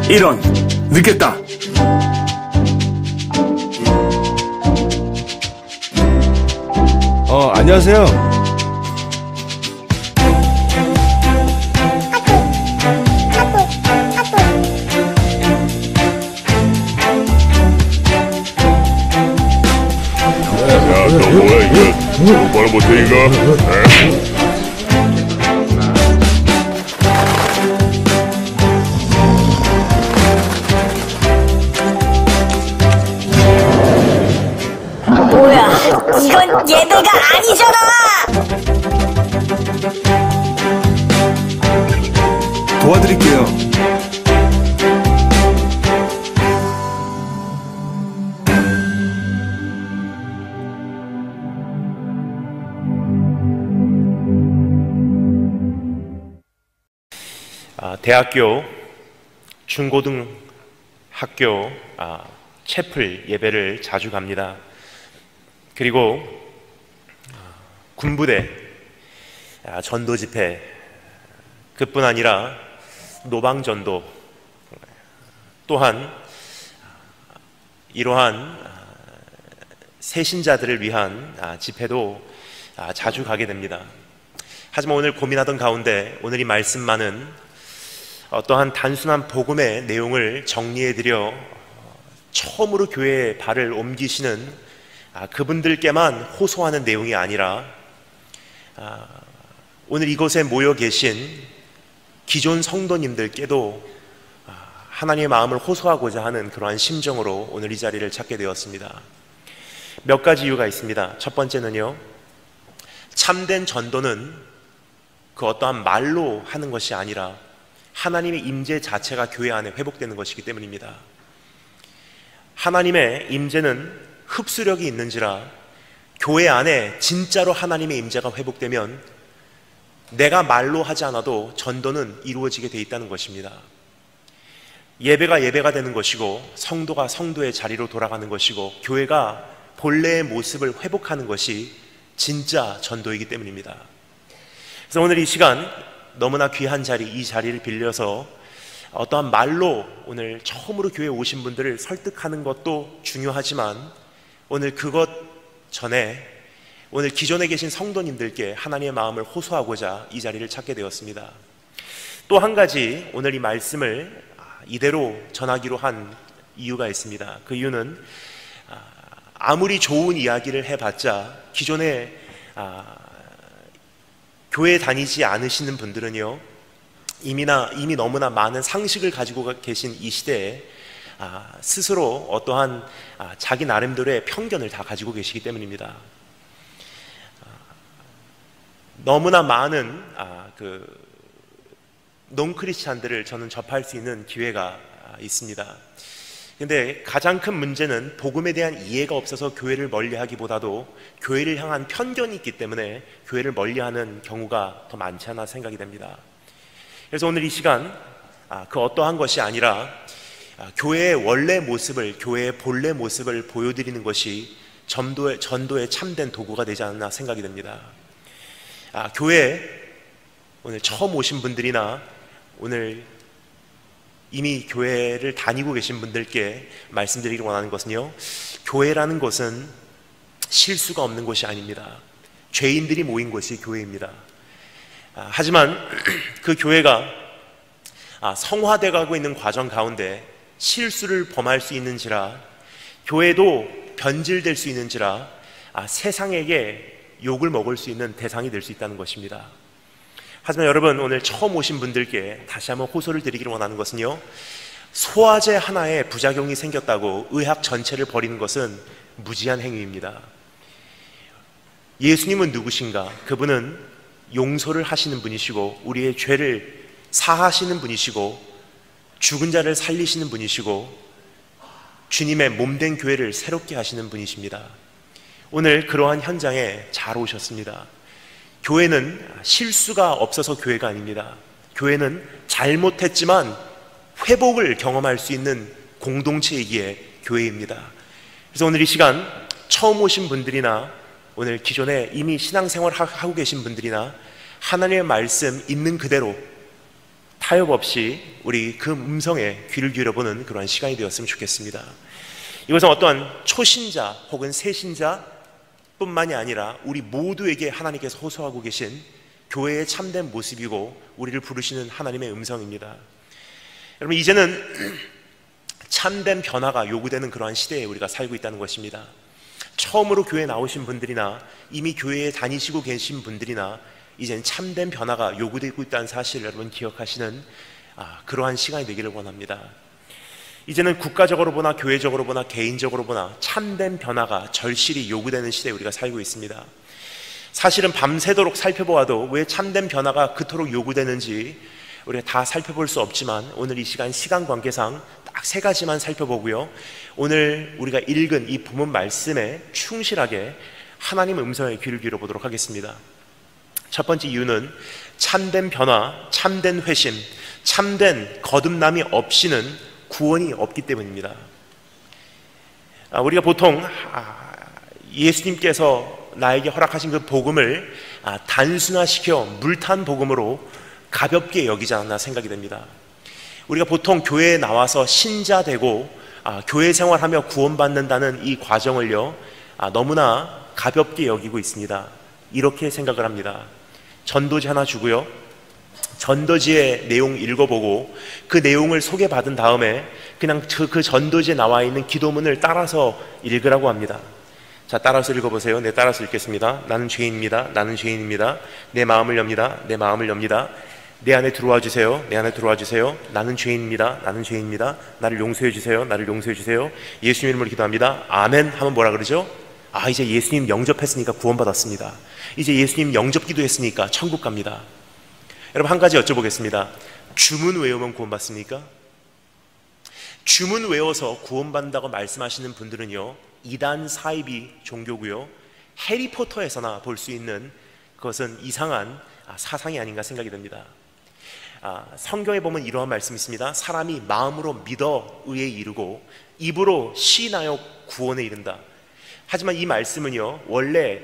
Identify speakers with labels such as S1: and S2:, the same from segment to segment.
S1: 이런, 늦겠다.
S2: 안녕하세요.
S3: 야, 너 뭐야 이거? 똑바로 못해 이거?
S4: 뭐야, 이건 예배가 아니잖아!
S1: 도와드릴게요.
S5: 대학교, 중고등 학교 채플 예배를 자주 갑니다. 그리고 군부대 전도 집회, 그뿐 아니라 노방전도, 또한 이러한 새신자들을 위한 집회도 자주 가게 됩니다. 하지만 오늘 고민하던 가운데 오늘 이 말씀만은 어떠한 단순한 복음의 내용을 정리해드려 처음으로 교회에 발을 옮기시는 그분들께만 호소하는 내용이 아니라 오늘 이곳에 모여 계신 기존 성도님들께도 하나님의 마음을 호소하고자 하는 그러한 심정으로 오늘 이 자리를 찾게 되었습니다. 몇 가지 이유가 있습니다. 첫 번째는요, 참된 전도는 그 어떠한 말로 하는 것이 아니라 하나님의 임재 자체가 교회 안에 회복되는 것이기 때문입니다. 하나님의 임재는 흡수력이 있는지라 교회 안에 진짜로 하나님의 임재가 회복되면 내가 말로 하지 않아도 전도는 이루어지게 돼 있다는 것입니다. 예배가 되는 것이고 성도가 성도의 자리로 돌아가는 것이고 교회가 본래의 모습을 회복하는 것이 진짜 전도이기 때문입니다. 그래서 오늘 이 시간 너무나 귀한 자리, 이 자리를 빌려서 어떠한 말로 오늘 처음으로 교회에 오신 분들을 설득하는 것도 중요하지만 오늘 그것 전에 오늘 기존에 계신 성도님들께 하나님의 마음을 호소하고자 이 자리를 찾게 되었습니다. 또 한 가지 오늘 이 말씀을 이대로 전하기로 한 이유가 있습니다. 그 이유는 아무리 좋은 이야기를 해봤자 기존에 교회 다니지 않으시는 분들은요, 이미 너무나 많은 상식을 가지고 계신 이 시대에 스스로 어떠한 자기 나름대로의 편견을 다 가지고 계시기 때문입니다. 너무나 많은 논크리스찬들을 저는 접할 수 있는 기회가 있습니다. 근데 가장 큰 문제는 복음에 대한 이해가 없어서 교회를 멀리하기보다도 교회를 향한 편견이 있기 때문에 교회를 멀리하는 경우가 더 많지 않나 생각이 됩니다. 그래서 오늘 이 시간 그 어떠한 것이 아니라 교회의 원래 모습을, 교회의 본래 모습을 보여드리는 것이 전도의 참된 도구가 되지 않나 생각이 됩니다. 교회에 오늘 처음 오신 분들이나 오늘 이미 교회를 다니고 계신 분들께 말씀드리기 원하는 것은요, 교회라는 것은 실수가 없는 곳이 아닙니다. 죄인들이 모인 곳이 교회입니다. 하지만 그 교회가 성화되어 가고 있는 과정 가운데 실수를 범할 수 있는지라, 교회도 변질될 수 있는지라 세상에게 욕을 먹을 수 있는 대상이 될 수 있다는 것입니다. 하지만 여러분, 오늘 처음 오신 분들께 다시 한번 호소를 드리기를 원하는 것은요, 소화제 하나에 부작용이 생겼다고 의학 전체를 버리는 것은 무지한 행위입니다. 예수님은 누구신가? 그분은 용서를 하시는 분이시고 우리의 죄를 사하시는 분이시고 죽은 자를 살리시는 분이시고 주님의 몸된 교회를 새롭게 하시는 분이십니다. 오늘 그러한 현장에 잘 오셨습니다. 교회는 실수가 없어서 교회가 아닙니다. 교회는 잘못했지만 회복을 경험할 수 있는 공동체이기에 교회입니다. 그래서 오늘 이 시간 처음 오신 분들이나 오늘 기존에 이미 신앙생활을 하고 계신 분들이나 하나님의 말씀 있는 그대로 타협 없이 우리 그 음성에 귀를 기울여보는 그러한 시간이 되었으면 좋겠습니다. 이것은 어떠한 초신자 혹은 새신자 뿐만이 아니라 우리 모두에게 하나님께서 호소하고 계신 교회의 참된 모습이고 우리를 부르시는 하나님의 음성입니다. 여러분, 이제는 참된 변화가 요구되는 그러한 시대에 우리가 살고 있다는 것입니다. 처음으로 교회에 나오신 분들이나 이미 교회에 다니시고 계신 분들이나 이제는 참된 변화가 요구되고 있다는 사실을 여러분 기억하시는 그러한 시간이 되기를 원합니다. 이제는 국가적으로 보나 교회적으로 보나 개인적으로 보나 참된 변화가 절실히 요구되는 시대에 우리가 살고 있습니다. 사실은 밤새도록 살펴보아도 왜 참된 변화가 그토록 요구되는지 우리가 다 살펴볼 수 없지만 오늘 이 시간 관계상 딱 3가지만 살펴보고요, 오늘 우리가 읽은 이 본문 말씀에 충실하게 하나님의 음성에 귀를 기울여보도록 하겠습니다. 첫 번째 이유는 참된 변화, 참된 회심, 참된 거듭남이 없이는 구원이 없기 때문입니다. 우리가 보통 예수님께서 나에게 허락하신 그 복음을 단순화시켜 물탄 복음으로 가볍게 여기지 않았나 생각이 됩니다. 우리가 보통 교회에 나와서 신자 되고 교회 생활하며 구원받는다는 이 과정을요, 너무나 가볍게 여기고 있습니다. 이렇게 생각을 합니다. 전도지 하나 주고요, 전도지의 내용 읽어보고 그 내용을 소개받은 다음에 그냥 그 전도지에 나와 있는 기도문을 따라서 읽으라고 합니다. 자, 따라서 읽어보세요. 네, 따라서 읽겠습니다. 나는 죄인입니다. 나는 죄인입니다. 내 마음을 엽니다. 내 마음을 엽니다. 내 안에 들어와 주세요. 내 안에 들어와 주세요. 나는 죄인입니다. 나는 죄인입니다. 나를 용서해 주세요. 나를 용서해 주세요. 예수님 이름으로 기도합니다. 아멘 하면 뭐라 그러죠? 이제 예수님 영접했으니까 구원받았습니다. 이제 예수님 영접 기도했으니까 천국 갑니다. 여러분, 한 가지 여쭤보겠습니다. 주문 외우면 구원받습니까? 주문 외워서 구원받는다고 말씀하시는 분들은요, 이단 사이비 종교고요, 해리포터에서나 볼 수 있는 그것은 이상한 사상이 아닌가 생각이 됩니다. 성경에 보면 이러한 말씀이 있습니다. 사람이 마음으로 믿어 의에 이르고 입으로 시인하여 구원에 이른다. 하지만 이 말씀은요, 원래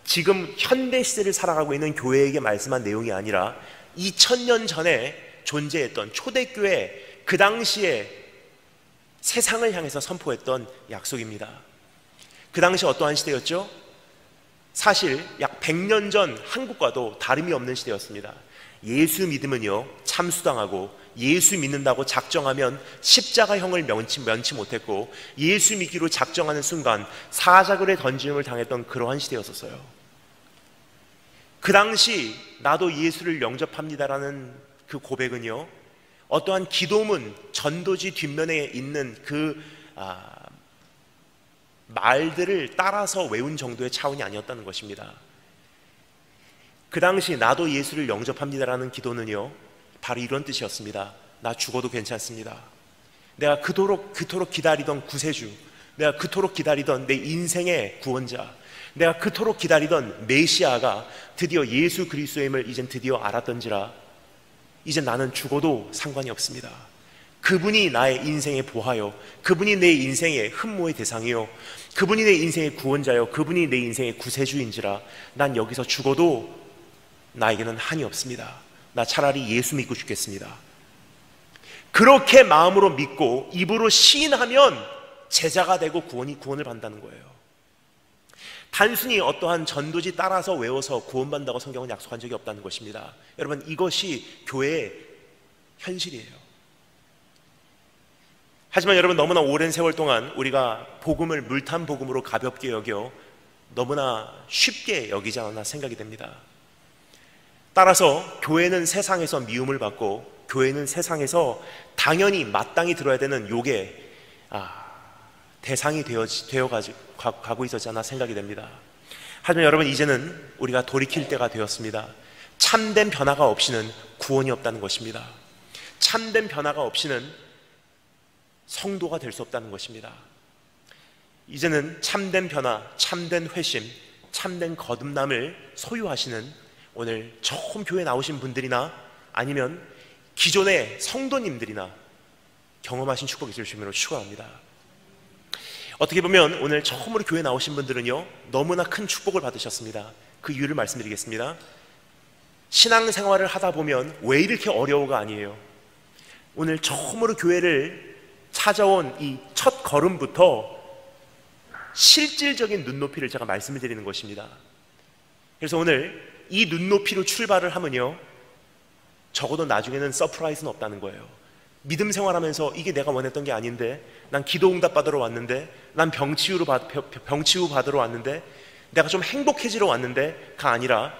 S5: 지금 현대 시대를 살아가고 있는 교회에게 말씀한 내용이 아니라 2000년 전에 존재했던 초대교회, 그 당시에 세상을 향해서 선포했던 약속입니다. 그 당시 어떠한 시대였죠? 사실 약 100년 전 한국과도 다름이 없는 시대였습니다. 예수 믿으면요, 참수당하고, 예수 믿는다고 작정하면 십자가형을 면치 못했고, 예수 믿기로 작정하는 순간 사자굴에 던짐을 당했던 그러한 시대였었어요. 그 당시 나도 예수를 영접합니다라는 그 고백은요, 어떠한 기도문, 전도지 뒷면에 있는 그 말들을 따라서 외운 정도의 차원이 아니었다는 것입니다. 그 당시 나도 예수를 영접합니다라는 기도는요, 바로 이런 뜻이었습니다. 나 죽어도 괜찮습니다. 내가 그토록 기다리던 구세주, 내가 그토록 기다리던 내 인생의 구원자, 내가 그토록 기다리던 메시아가 드디어 예수 그리스도임을 이젠 드디어 알았던지라 이제 나는 죽어도 상관이 없습니다. 그분이 나의 인생의 보화요, 그분이 내 인생의 흠모의 대상이요, 그분이 내 인생의 구원자요, 그분이 내 인생의 구세주인지라 난 여기서 죽어도 나에게는 한이 없습니다. 나 차라리 예수 믿고 죽겠습니다. 그렇게 마음으로 믿고 입으로 시인하면 제자가 되고 구원을 받는다는 거예요. 단순히 어떠한 전도지 따라서 외워서 구원받는다고 성경은 약속한 적이 없다는 것입니다. 여러분, 이것이 교회의 현실이에요. 하지만 여러분, 너무나 오랜 세월 동안 우리가 복음을 물탄 복음으로 가볍게 여겨 너무나 쉽게 여기지 않았나 생각이 됩니다. 따라서 교회는 세상에서 미움을 받고, 교회는 세상에서 당연히 마땅히 들어야 되는 욕의 대상이 되어가고 있었지 않나 생각이 됩니다. 하지만 여러분, 이제는 우리가 돌이킬 때가 되었습니다. 참된 변화가 없이는 구원이 없다는 것입니다. 참된 변화가 없이는 성도가 될 수 없다는 것입니다. 이제는 참된 변화, 참된 회심, 참된 거듭남을 소유하시는 오늘 처음 교회 나오신 분들이나 아니면 기존의 성도님들이나 경험하신 축복이 있을 주님으로 축원합니다. 어떻게 보면 오늘 처음으로 교회 나오신 분들은요, 너무나 큰 축복을 받으셨습니다. 그 이유를 말씀드리겠습니다. 신앙생활을 하다 보면 왜 이렇게 어려워가 아니에요. 오늘 처음으로 교회를 찾아온 이 첫 걸음부터 실질적인 눈높이를 제가 말씀을 드리는 것입니다. 그래서 오늘 이 눈높이로 출발을 하면요, 적어도 나중에는 서프라이즈는 없다는 거예요. 믿음 생활하면서 이게 내가 원했던 게 아닌데, 난 기도 응답 받으러 왔는데, 난 병치유 받으러 왔는데, 내가 좀 행복해지러 왔는데가 아니라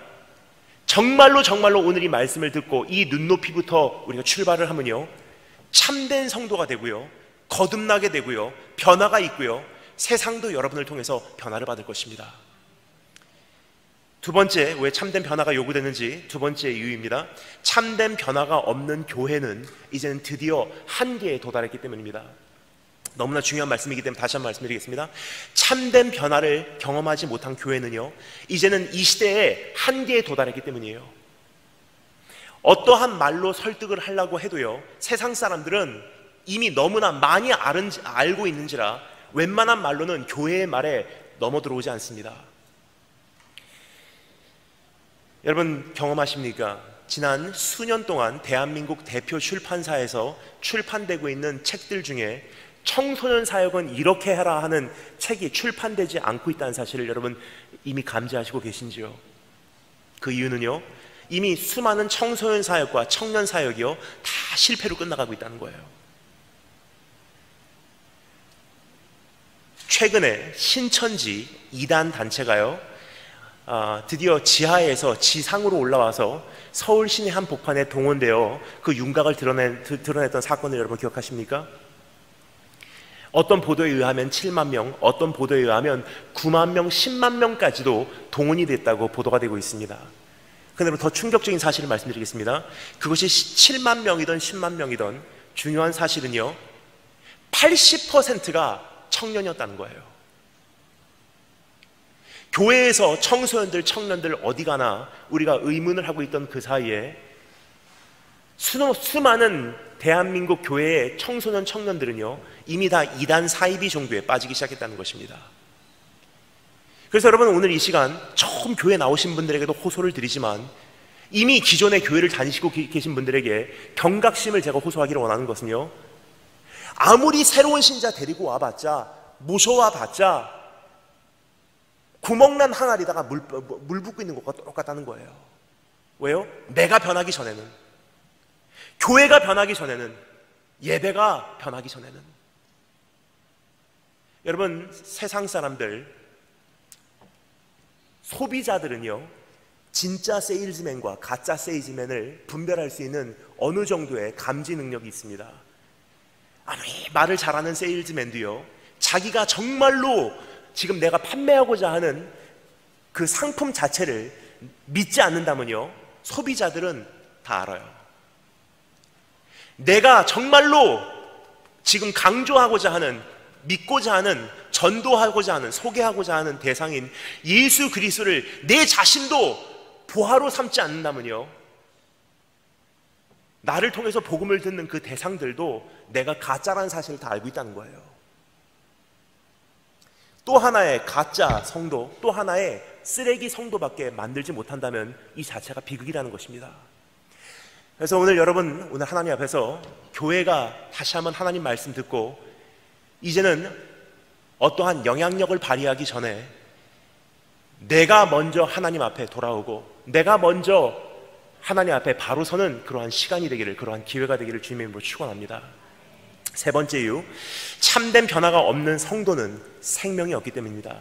S5: 정말로 오늘 이 말씀을 듣고 이 눈높이부터 우리가 출발을 하면요, 참된 성도가 되고요, 거듭나게 되고요, 변화가 있고요, 세상도 여러분을 통해서 변화를 받을 것입니다. 두 번째, 왜 참된 변화가 요구되는지 두 번째 이유입니다. 참된 변화가 없는 교회는 이제는 드디어 한계에 도달했기 때문입니다. 너무나 중요한 말씀이기 때문에 다시 한번 말씀드리겠습니다. 참된 변화를 경험하지 못한 교회는요, 이제는 이 시대에 한계에 도달했기 때문이에요. 어떠한 말로 설득을 하려고 해도요, 세상 사람들은 이미 너무나 많이 알고 있는지라 웬만한 말로는 교회의 말에 넘어들어오지 않습니다. 여러분 경험하십니까? 지난 수년 동안 대한민국 대표 출판사에서 출판되고 있는 책들 중에 청소년 사역은 이렇게 해라 하는 책이 출판되지 않고 있다는 사실을 여러분 이미 감지하시고 계신지요? 그 이유는요, 이미 수많은 청소년 사역과 청년 사역이요, 다 실패로 끝나가고 있다는 거예요. 최근에 신천지 이단 단체가요, 드디어 지하에서 지상으로 올라와서 서울 시내 한 복판에 동원되어 그 윤곽을 드러냈던 사건을 여러분 기억하십니까? 어떤 보도에 의하면 7만 명, 어떤 보도에 의하면 9만 명, 10만 명까지도 동원이 됐다고 보도가 되고 있습니다. 그런데 더 충격적인 사실을 말씀드리겠습니다. 그것이 7만 명이든 10만 명이든 중요한 사실은요, 80%가 청년이었다는 거예요. 교회에서 청소년들, 청년들 어디 가나 우리가 의문을 하고 있던 그 사이에 수많은 대한민국 교회의 청소년, 청년들은요, 이미 다 이단 사이비 종교에 빠지기 시작했다는 것입니다. 그래서 여러분 오늘 이 시간 처음 교회 나오신 분들에게도 호소를 드리지만, 이미 기존의 교회를 다니시고 계신 분들에게 경각심을 제가 호소하기를 원하는 것은요, 아무리 새로운 신자 데리고 와봤자, 모셔와 봤자 구멍난 항아리다가 물 붓고 있는 것과 똑같다는 거예요. 왜요? 내가 변하기 전에는, 교회가 변하기 전에는, 예배가 변하기 전에는. 여러분 세상 사람들, 소비자들은요, 진짜 세일즈맨과 가짜 세일즈맨을 분별할 수 있는 어느 정도의 감지 능력이 있습니다. 아무리 말을 잘하는 세일즈맨도요, 자기가 정말로 지금 내가 판매하고자 하는 그 상품 자체를 믿지 않는다면요, 소비자들은 다 알아요. 내가 정말로 지금 강조하고자 하는, 믿고자 하는, 전도하고자 하는, 소개하고자 하는 대상인 예수 그리스도를 내 자신도 보화로 삼지 않는다면요, 나를 통해서 복음을 듣는 그 대상들도 내가 가짜라는 사실을 다 알고 있다는 거예요. 또 하나의 가짜 성도, 또 하나의 쓰레기 성도밖에 만들지 못한다면 이 자체가 비극이라는 것입니다. 그래서 오늘 여러분, 오늘 하나님 앞에서 교회가 다시 한번 하나님 말씀 듣고 이제는 어떠한 영향력을 발휘하기 전에 내가 먼저 하나님 앞에 돌아오고 내가 먼저 하나님 앞에 바로 서는 그러한 시간이 되기를, 그러한 기회가 되기를 주님의 이름으로 축원합니다. 세 번째 이유, 참된 변화가 없는 성도는 생명이 없기 때문입니다.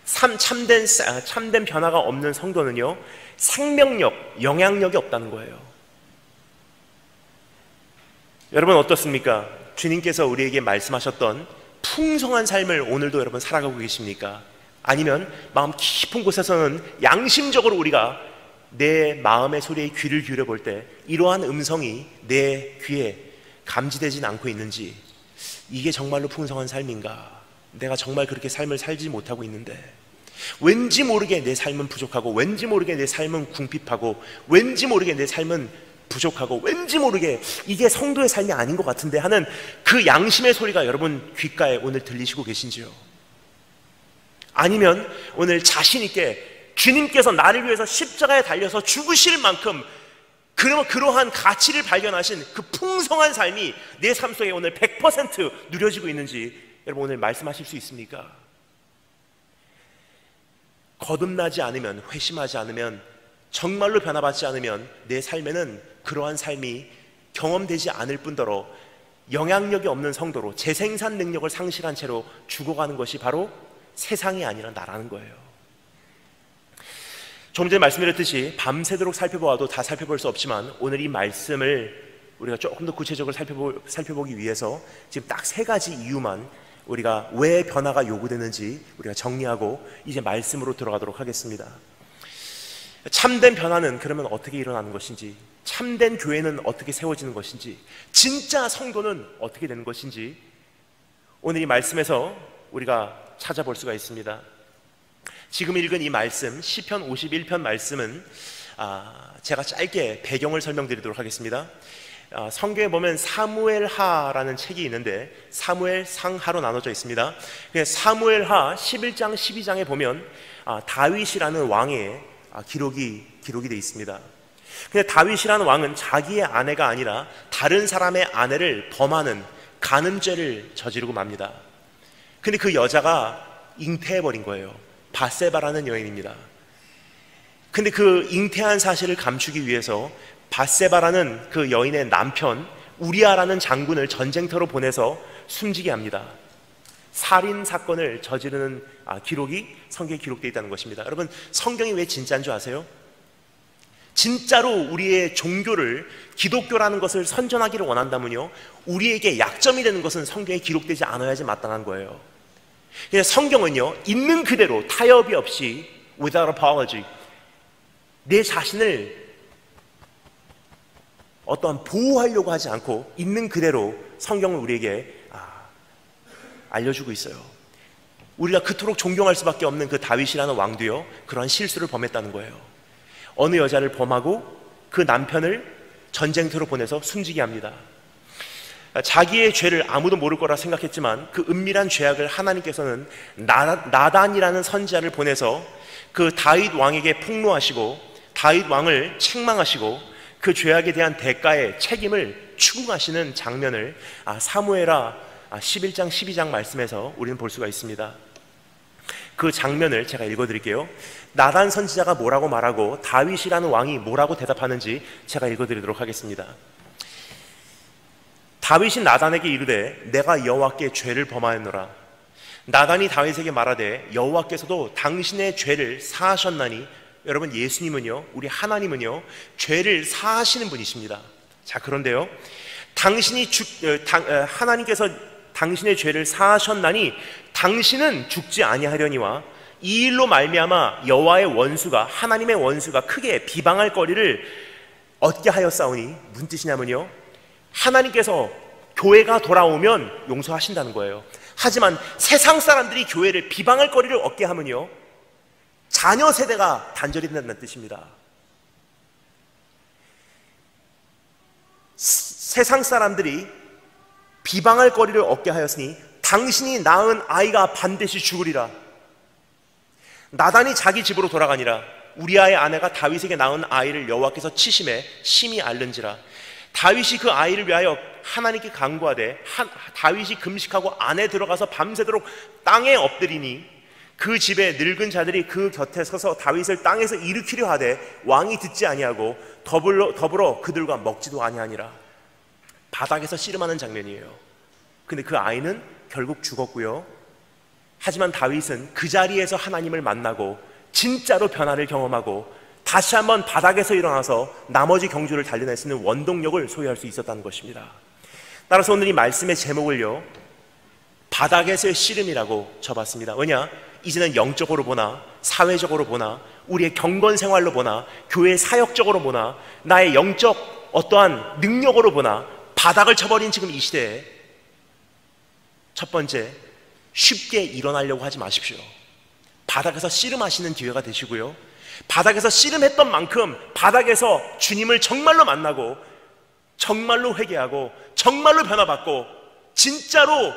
S5: 참된 변화가 없는 성도는요, 생명력, 영향력이 없다는 거예요. 여러분 어떻습니까? 주님께서 우리에게 말씀하셨던 풍성한 삶을 오늘도 여러분 살아가고 계십니까? 아니면 마음 깊은 곳에서는 양심적으로 우리가 내 마음의 소리에 귀를 기울여 볼 때 이러한 음성이 내 귀에 감지되진 않고 있는지, 이게 정말로 풍성한 삶인가? 내가 정말 그렇게 삶을 살지 못하고 있는데, 왠지 모르게 내 삶은 부족하고, 왠지 모르게 내 삶은 궁핍하고, 왠지 모르게 내 삶은 부족하고, 왠지 모르게 이게 성도의 삶이 아닌 것 같은데 하는 그 양심의 소리가 여러분 귓가에 오늘 들리시고 계신지요? 아니면 오늘 자신 있게 주님께서 나를 위해서 십자가에 달려서 죽으실 만큼 그러한 가치를 발견하신 그 풍성한 삶이 내 삶 속에 오늘 100% 누려지고 있는지 여러분 오늘 말씀하실 수 있습니까? 거듭나지 않으면, 회심하지 않으면, 정말로 변화받지 않으면 내 삶에는 그러한 삶이 경험되지 않을 뿐더러 영향력이 없는 성도로 재생산 능력을 상실한 채로 죽어가는 것이 바로 세상이 아니라 나라는 거예요. 조금 전에 말씀드렸듯이 밤새도록 살펴보아도 다 살펴볼 수 없지만 오늘 이 말씀을 우리가 조금 더 구체적으로 살펴보기 위해서 지금 딱 3가지 이유만 우리가 왜 변화가 요구되는지 우리가 정리하고 이제 말씀으로 들어가도록 하겠습니다. 참된 변화는 그러면 어떻게 일어나는 것인지, 참된 교회는 어떻게 세워지는 것인지, 진짜 성도는 어떻게 되는 것인지 오늘 이 말씀에서 우리가 찾아볼 수가 있습니다. 지금 읽은 이 말씀 시편 51편 말씀은 제가 짧게 배경을 설명드리도록 하겠습니다. 성경에 보면 사무엘하라는 책이 있는데 사무엘상하로 나눠져 있습니다. 사무엘하 11장 12장에 보면 다윗이라는 왕의 기록이 되어 있습니다. 근데 다윗이라는 왕은 자기의 아내가 아니라 다른 사람의 아내를 범하는 간음죄를 저지르고 맙니다. 근데 그 여자가 잉태해버린 거예요. 밧세바라는 여인입니다. 근데 그 잉태한 사실을 감추기 위해서 밧세바라는 그 여인의 남편 우리아라는 장군을 전쟁터로 보내서 숨지게 합니다. 살인 사건을 저지르는 기록이 성경에 기록되어 있다는 것입니다. 여러분, 성경이 왜 진짜인 줄 아세요? 진짜로 우리의 종교를, 기독교라는 것을 선전하기를 원한다면요, 우리에게 약점이 되는 것은 성경에 기록되지 않아야지 마땅한 거예요. 그냥 성경은요, 있는 그대로 타협이 없이 without apology 내 자신을 어떠한 보호하려고 하지 않고 있는 그대로 성경을 우리에게 알려주고 있어요. 우리가 그토록 존경할 수밖에 없는 그 다윗이라는 왕도요, 그러한 실수를 범했다는 거예요. 어느 여자를 범하고 그 남편을 전쟁터로 보내서 숨지게 합니다. 자기의 죄를 아무도 모를 거라 생각했지만 그 은밀한 죄악을 하나님께서는 나단이라는 선지자를 보내서 그 다윗 왕에게 폭로하시고 다윗 왕을 책망하시고 그 죄악에 대한 대가의 책임을 추궁하시는 장면을 사무엘하 11장 12장 말씀에서 우리는 볼 수가 있습니다. 그 장면을 제가 읽어드릴게요. 나단 선지자가 뭐라고 말하고 다윗이라는 왕이 뭐라고 대답하는지 제가 읽어드리도록 하겠습니다. 다윗이 나단에게 이르되 내가 여호와께 죄를 범하였노라. 나단이 다윗에게 말하되 여호와께서도 당신의 죄를 사하셨나니. 여러분, 예수님은요, 우리 하나님은요, 죄를 사하시는 분이십니다. 자, 그런데요, 하나님께서 당신의 죄를 사하셨나니 당신은 죽지 아니하려니와 이 일로 말미암아 여호와의 원수가, 하나님의 원수가 크게 비방할 거리를 얻게 하였사오니. 무슨 뜻이냐면요, 하나님께서 교회가 돌아오면 용서하신다는 거예요. 하지만 세상 사람들이 교회를 비방할 거리를 얻게 하면요, 자녀 세대가 단절이 된다는 뜻입니다. 세상 사람들이 비방할 거리를 얻게 하였으니 당신이 낳은 아이가 반드시 죽으리라. 나단이 자기 집으로 돌아가니라. 우리아의 아내가 다윗에게 낳은 아이를 여호와께서 치심에 심히 앓는지라. 다윗이 그 아이를 위하여 하나님께 간구하되 다윗이 금식하고 안에 들어가서 밤새도록 땅에 엎드리니 그 집에 늙은 자들이 그 곁에 서서 다윗을 땅에서 일으키려 하되 왕이 듣지 아니하고 더불어 그들과 먹지도 아니하니라. 바닥에서 씨름하는 장면이에요. 근데 그 아이는 결국 죽었고요. 하지만 다윗은 그 자리에서 하나님을 만나고 진짜로 변화를 경험하고 다시 한번 바닥에서 일어나서 나머지 경주를 달려낼 수 있는 원동력을 소유할 수 있었다는 것입니다. 따라서 오늘 이 말씀의 제목을요, 바닥에서의 씨름이라고 쳐봤습니다. 왜냐? 이제는 영적으로 보나 사회적으로 보나 우리의 경건 생활로 보나 교회 사역적으로 보나 나의 영적 어떠한 능력으로 보나 바닥을 쳐버린 지금 이 시대에 첫 번째, 쉽게 일어나려고 하지 마십시오. 바닥에서 씨름하시는 기회가 되시고요, 바닥에서 씨름했던 만큼 바닥에서 주님을 정말로 만나고 정말로 회개하고 정말로 변화받고 진짜로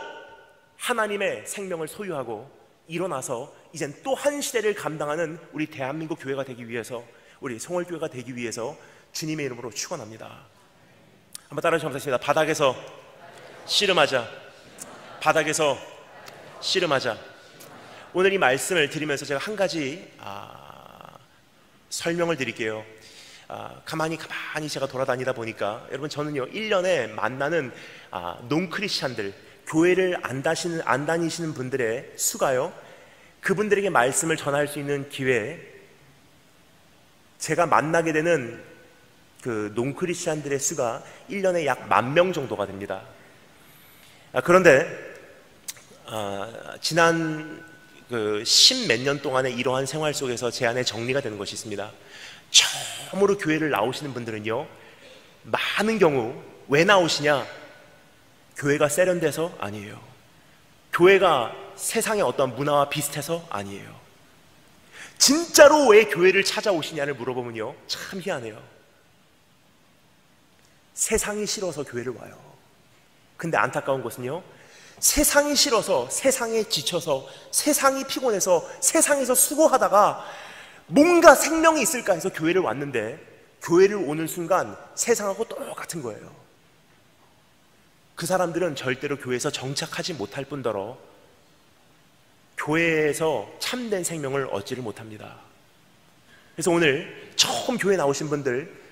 S5: 하나님의 생명을 소유하고 일어나서 이젠 또 한 시대를 감당하는 우리 대한민국 교회가 되기 위해서, 우리 송월교회가 되기 위해서 주님의 이름으로 축원합니다. 한번 따라 하겠습니다. 바닥에서 씨름하자. 바닥에서 씨름하자. 오늘 이 말씀을 드리면서 제가 한 가지 설명을 드릴게요. 가만히 제가 돌아다니다 보니까 여러분, 저는요 1년에 만나는 논크리스찬들, 교회를 안 다니시는 분들의 수가요, 그분들에게 말씀을 전할 수 있는 기회에 제가 만나게 되는 그 논크리스찬들의 수가 1년에 약 10,000명 정도가 됩니다. 그런데 지난 그 10몇 년 동안의 이러한 생활 속에서 제 안에 정리가 되는 것이 있습니다. 처음으로 교회를 나오시는 분들은요, 많은 경우 왜 나오시냐? 교회가 세련돼서? 아니에요. 교회가 세상의 어떤 문화와 비슷해서? 아니에요. 진짜로 왜 교회를 찾아오시냐를 물어보면요, 참 희한해요. 세상이 싫어서 교회를 와요. 근데 안타까운 것은요, 세상이 싫어서, 세상에 지쳐서, 세상이 피곤해서, 세상에서 수고하다가 뭔가 생명이 있을까 해서 교회를 왔는데, 교회를 오는 순간 세상하고 똑같은 거예요. 그 사람들은 절대로 교회에서 정착하지 못할 뿐더러 교회에서 참된 생명을 얻지를 못합니다. 그래서 오늘 처음 교회 나오신 분들,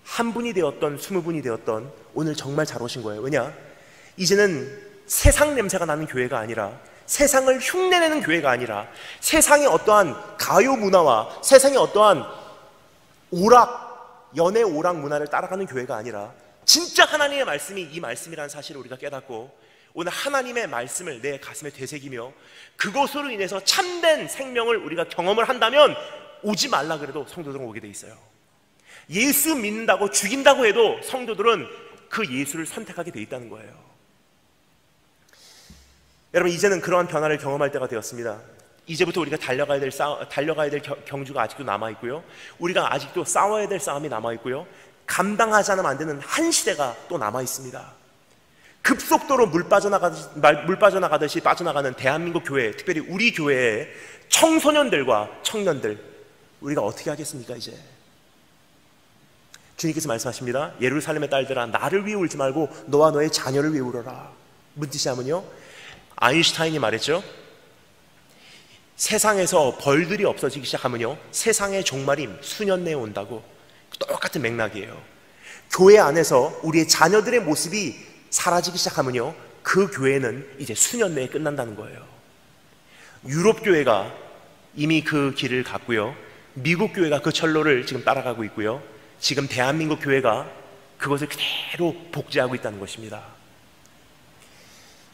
S5: 한 분이 되었던 20분이 되었던, 오늘 정말 잘 오신 거예요. 왜냐? 이제는 세상 냄새가 나는 교회가 아니라, 세상을 흉내내는 교회가 아니라, 세상의 어떠한 가요 문화와 세상의 어떠한 연애 오락 문화를 따라가는 교회가 아니라, 진짜 하나님의 말씀이 이 말씀이라는 사실을 우리가 깨닫고 오늘 하나님의 말씀을 내 가슴에 되새기며 그것으로 인해서 참된 생명을 우리가 경험을 한다면, 오지 말라 그래도 성도들은 오게 돼 있어요. 예수 믿는다고 죽인다고 해도 성도들은 그 예수를 선택하게 돼 있다는 거예요. 여러분, 이제는 그러한 변화를 경험할 때가 되었습니다. 이제부터 우리가 달려가야 될 경주가 아직도 남아있고요, 우리가 아직도 싸워야 될 싸움이 남아있고요, 감당하지 않으면 안 되는 한 시대가 또 남아있습니다. 급속도로 물 빠져나가듯이 빠져나가는 대한민국 교회, 특별히 우리 교회의 청소년들과 청년들, 우리가 어떻게 하겠습니까? 이제 주님께서 말씀하십니다. 예루살렘의 딸들아, 나를 위해 울지 말고 너와 너의 자녀를 위해 울어라. 무슨 뜻이냐면요, 아인슈타인이 말했죠. 세상에서 벌들이 없어지기 시작하면요, 세상의 종말임 수년 내에 온다고. 똑같은 맥락이에요. 교회 안에서 우리의 자녀들의 모습이 사라지기 시작하면요, 그 교회는 이제 수년 내에 끝난다는 거예요. 유럽 교회가 이미 그 길을 갔고요, 미국 교회가 그 철로를 지금 따라가고 있고요, 지금 대한민국 교회가 그것을 그대로 복제하고 있다는 것입니다.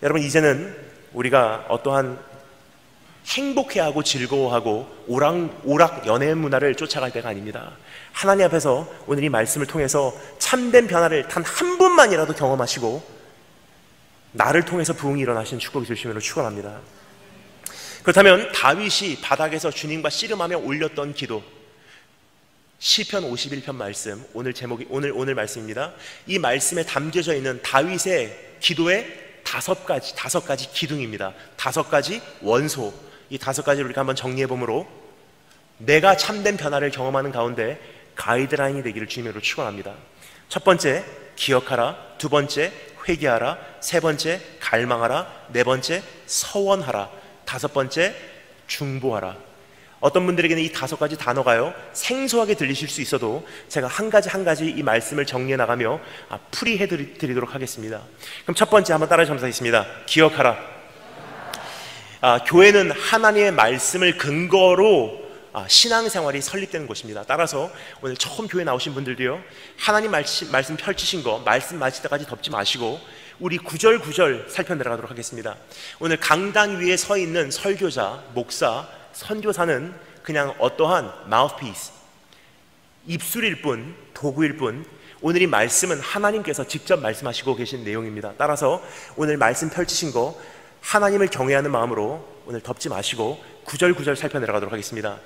S5: 여러분, 이제는 우리가 어떠한 행복해하고 즐거워하고 오락 연애 문화를 쫓아갈 때가 아닙니다. 하나님 앞에서 오늘 이 말씀을 통해서 참된 변화를 단 한 분만이라도 경험하시고 나를 통해서 부흥이 일어나시는 축복이 주시므로 축원합니다. 그렇다면 다윗이 바닥에서 주님과 씨름하며 올렸던 기도, 시편 51편 말씀, 오늘 제목이 오늘 말씀입니다. 이 말씀에 담겨져 있는 다윗의 기도의 다섯 가지 기둥입니다. 5가지 원소, 이 5가지를 우리가 한번 정리해보므로 내가 참된 변화를 경험하는 가운데 가이드라인이 되기를 주님으로 축원합니다. 첫 번째, 기억하라. 두 번째, 회개하라. 세 번째, 갈망하라. 네 번째, 서원하라. 5번째, 중보하라. 어떤 분들에게는 이 5가지 단어가요 생소하게 들리실 수 있어도 제가 한 가지 이 말씀을 정리해 나가며 풀이해 드리도록 하겠습니다. 그럼 첫 번째 한번 따라해 주시겠습니다. 기억하라. 교회는 하나님의 말씀을 근거로 신앙생활이 설립되는 곳입니다. 따라서 오늘 처음 교회 나오신 분들도요, 하나님 말씀 펼치신 거 말씀 마칠 때까지 덮지 마시고 우리 구절 살펴 내려가도록 하겠습니다. 오늘 강단 위에 서 있는 설교자, 목사, 선교사는 그냥 어떠한 마우스피스, 입술일 뿐, 도구일 뿐, 오늘 이 말씀은 하나님께서 직접 말씀하시고 계신 내용입니다. 따라서 오늘 말씀 펼치신 거 하나님을 경외하는 마음으로 오늘 덮지 마시고 구절 살펴 내려가도록 하겠습니다.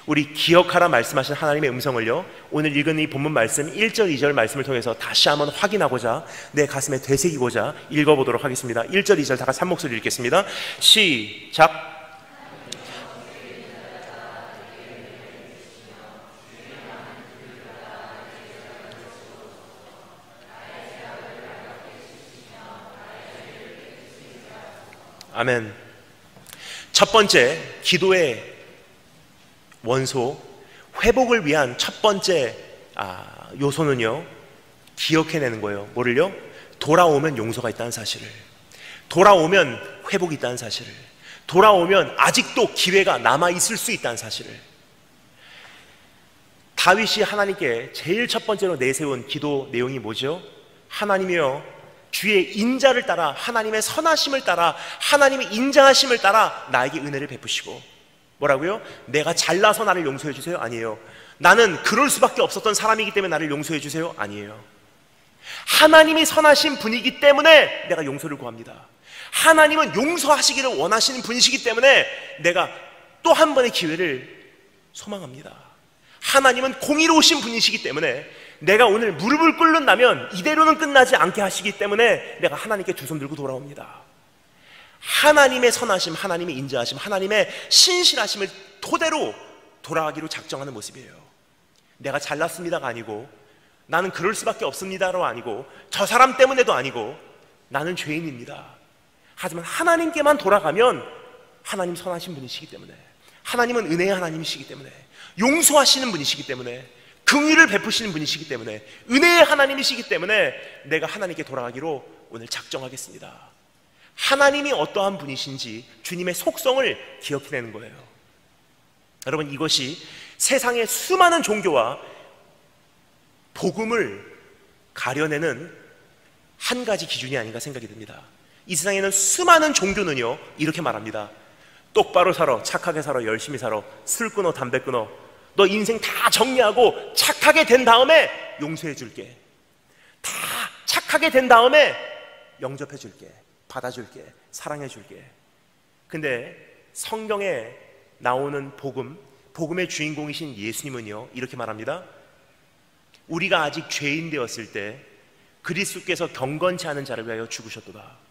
S5: 우리 기억하라 말씀하신 하나님의 음성을요, 오늘 읽은 이 본문 말씀 1절 2절 말씀을 통해서 다시 한번 확인하고자 내 가슴에 되새기고자 읽어보도록 하겠습니다. 1절 2절 다 같이 한 목소리 읽겠습니다. 시작. 아멘. 첫 번째, 기도의 원소, 회복을 위한 첫 번째 요소는요, 기억해내는 거예요. 뭐를요? 돌아오면 용서가 있다는 사실을, 돌아오면 회복이 있다는 사실을, 돌아오면 아직도 기회가 남아있을 수 있다는 사실을. 다윗이 하나님께 제일 첫 번째로 내세운 기도 내용이 뭐죠? 하나님이여, 주의 인자를 따라, 하나님의 선하심을 따라, 하나님의 인자하심을 따라 나에게 은혜를 베푸시고. 뭐라고요? 내가 잘나서 나를 용서해 주세요? 아니에요. 나는 그럴 수밖에 없었던 사람이기 때문에 나를 용서해 주세요? 아니에요. 하나님이 선하신 분이기 때문에 내가 용서를 구합니다. 하나님은 용서하시기를 원하시는 분이시기 때문에 내가 또 한 번의 기회를 소망합니다. 하나님은 공의로우신 분이시기 때문에 내가 오늘 무릎을 꿇는다면 이대로는 끝나지 않게 하시기 때문에 내가 하나님께 두 손 들고 돌아옵니다. 하나님의 선하심, 하나님의 인자하심, 하나님의 신실하심을 토대로 돌아가기로 작정하는 모습이에요. 내가 잘났습니다가 아니고, 나는 그럴 수밖에 없습니다로 아니고, 저 사람 때문에도 아니고, 나는 죄인입니다. 하지만 하나님께만 돌아가면 하나님 선하신 분이시기 때문에, 하나님은 은혜의 하나님이시기 때문에, 용서하시는 분이시기 때문에, 긍휼을 베푸시는 분이시기 때문에, 은혜의 하나님이시기 때문에 내가 하나님께 돌아가기로 오늘 작정하겠습니다. 하나님이 어떠한 분이신지 주님의 속성을 기억해내는 거예요. 여러분, 이것이 세상의 수많은 종교와 복음을 가려내는 한 가지 기준이 아닌가 생각이 듭니다. 이 세상에는 수많은 종교는요, 이렇게 말합니다. 똑바로 살아, 착하게 살아, 열심히 살아, 술 끊어, 담배 끊어, 너 인생 다 정리하고 착하게 된 다음에 용서해 줄게, 다 착하게 된 다음에 영접해 줄게, 받아줄게, 사랑해 줄게. 근데 성경에 나오는 복음의 주인공이신 예수님은요, 이렇게 말합니다. 우리가 아직 죄인 되었을 때 그리스도께서 경건치 않은 자를 위하여 죽으셨도다.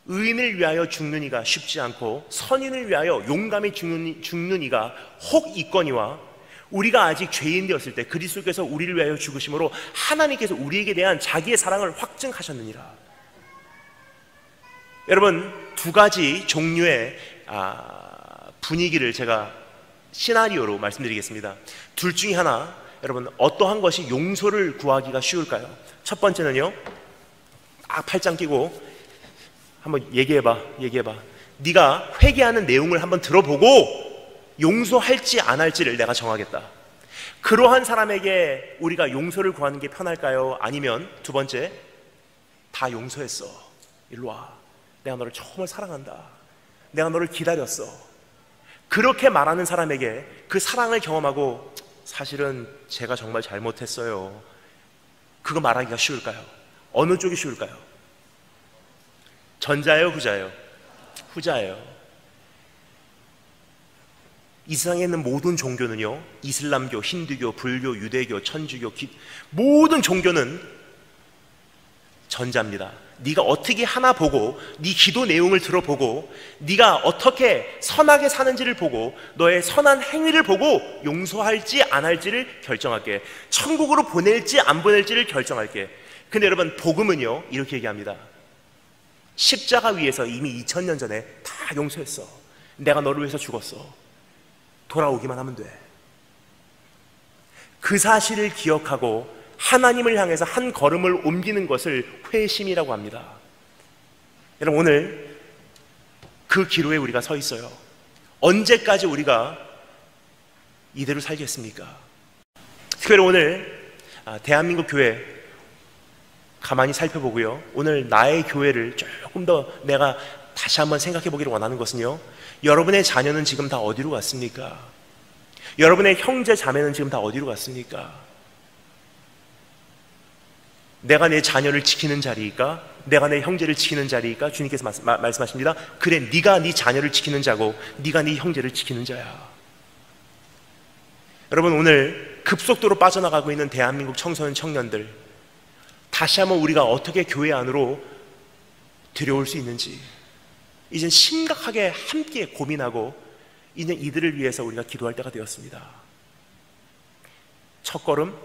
S5: 의인을 위하여 죽는 이가 쉽지 않고 선인을 위하여 용감히 죽는 이가 혹 있거니와, 우리가 아직 죄인 되었을 때 그리스도께서 우리를 위하여 죽으심으로 하나님께서 우리에게 대한 자기의 사랑을 확증하셨느니라. 여러분, 두 가지 종류의 분위기를 제가 시나리오로 말씀드리겠습니다. 둘 중에 하나, 여러분, 어떠한 것이 용서를 구하기가 쉬울까요? 첫 번째는요, 팔짱 끼고 한번 얘기해봐. 네가 회개하는 내용을 한번 들어보고 용서할지 안 할지를 내가 정하겠다. 그러한 사람에게 우리가 용서를 구하는 게 편할까요? 아니면 두 번째, 다 용서했어, 일로 와, 내가 너를 정말 사랑한다, 내가 너를 기다렸어, 그렇게 말하는 사람에게 그 사랑을 경험하고 사실은 제가 정말 잘못했어요, 그거 말하기가 쉬울까요? 어느 쪽이 쉬울까요? 전자예요, 후자예요? 후자예요. 이 세상에 있는 모든 종교는요, 이슬람교, 힌두교, 불교, 유대교, 천주교, 모든 종교는 전자입니다. 네가 어떻게 하나 보고, 네 기도 내용을 들어보고, 네가 어떻게 선하게 사는지를 보고, 너의 선한 행위를 보고 용서할지 안 할지를 결정할게, 천국으로 보낼지 안 보낼지를 결정할게. 근데 여러분, 복음은요, 이렇게 얘기합니다. 십자가 위에서 이미 2000년 전에 다 용서했어. 내가 너를 위해서 죽었어. 돌아오기만 하면 돼. 그 사실을 기억하고 하나님을 향해서 한 걸음을 옮기는 것을 회심이라고 합니다. 여러분, 오늘 그 기로에 우리가 서 있어요. 언제까지 우리가 이대로 살겠습니까? 특별히 오늘 대한민국 교회 가만히 살펴보고요, 오늘 나의 교회를 조금 더 내가 다시 한번 생각해 보기를 원하는 것은요, 여러분의 자녀는 지금 다 어디로 갔습니까? 여러분의 형제 자매는 지금 다 어디로 갔습니까? 내가 내 자녀를 지키는 자리일까? 내가 내 형제를 지키는 자리일까? 주님께서 말씀하십니다. 그래, 네가 네 자녀를 지키는 자고 네가 네 형제를 지키는 자야. 여러분, 오늘 급속도로 빠져나가고 있는 대한민국 청소년 청년들, 다시 한번 우리가 어떻게 교회 안으로 들여올 수 있는지 이젠 심각하게 함께 고민하고, 이제 이들을 위해서 우리가 기도할 때가 되었습니다. 첫 걸음,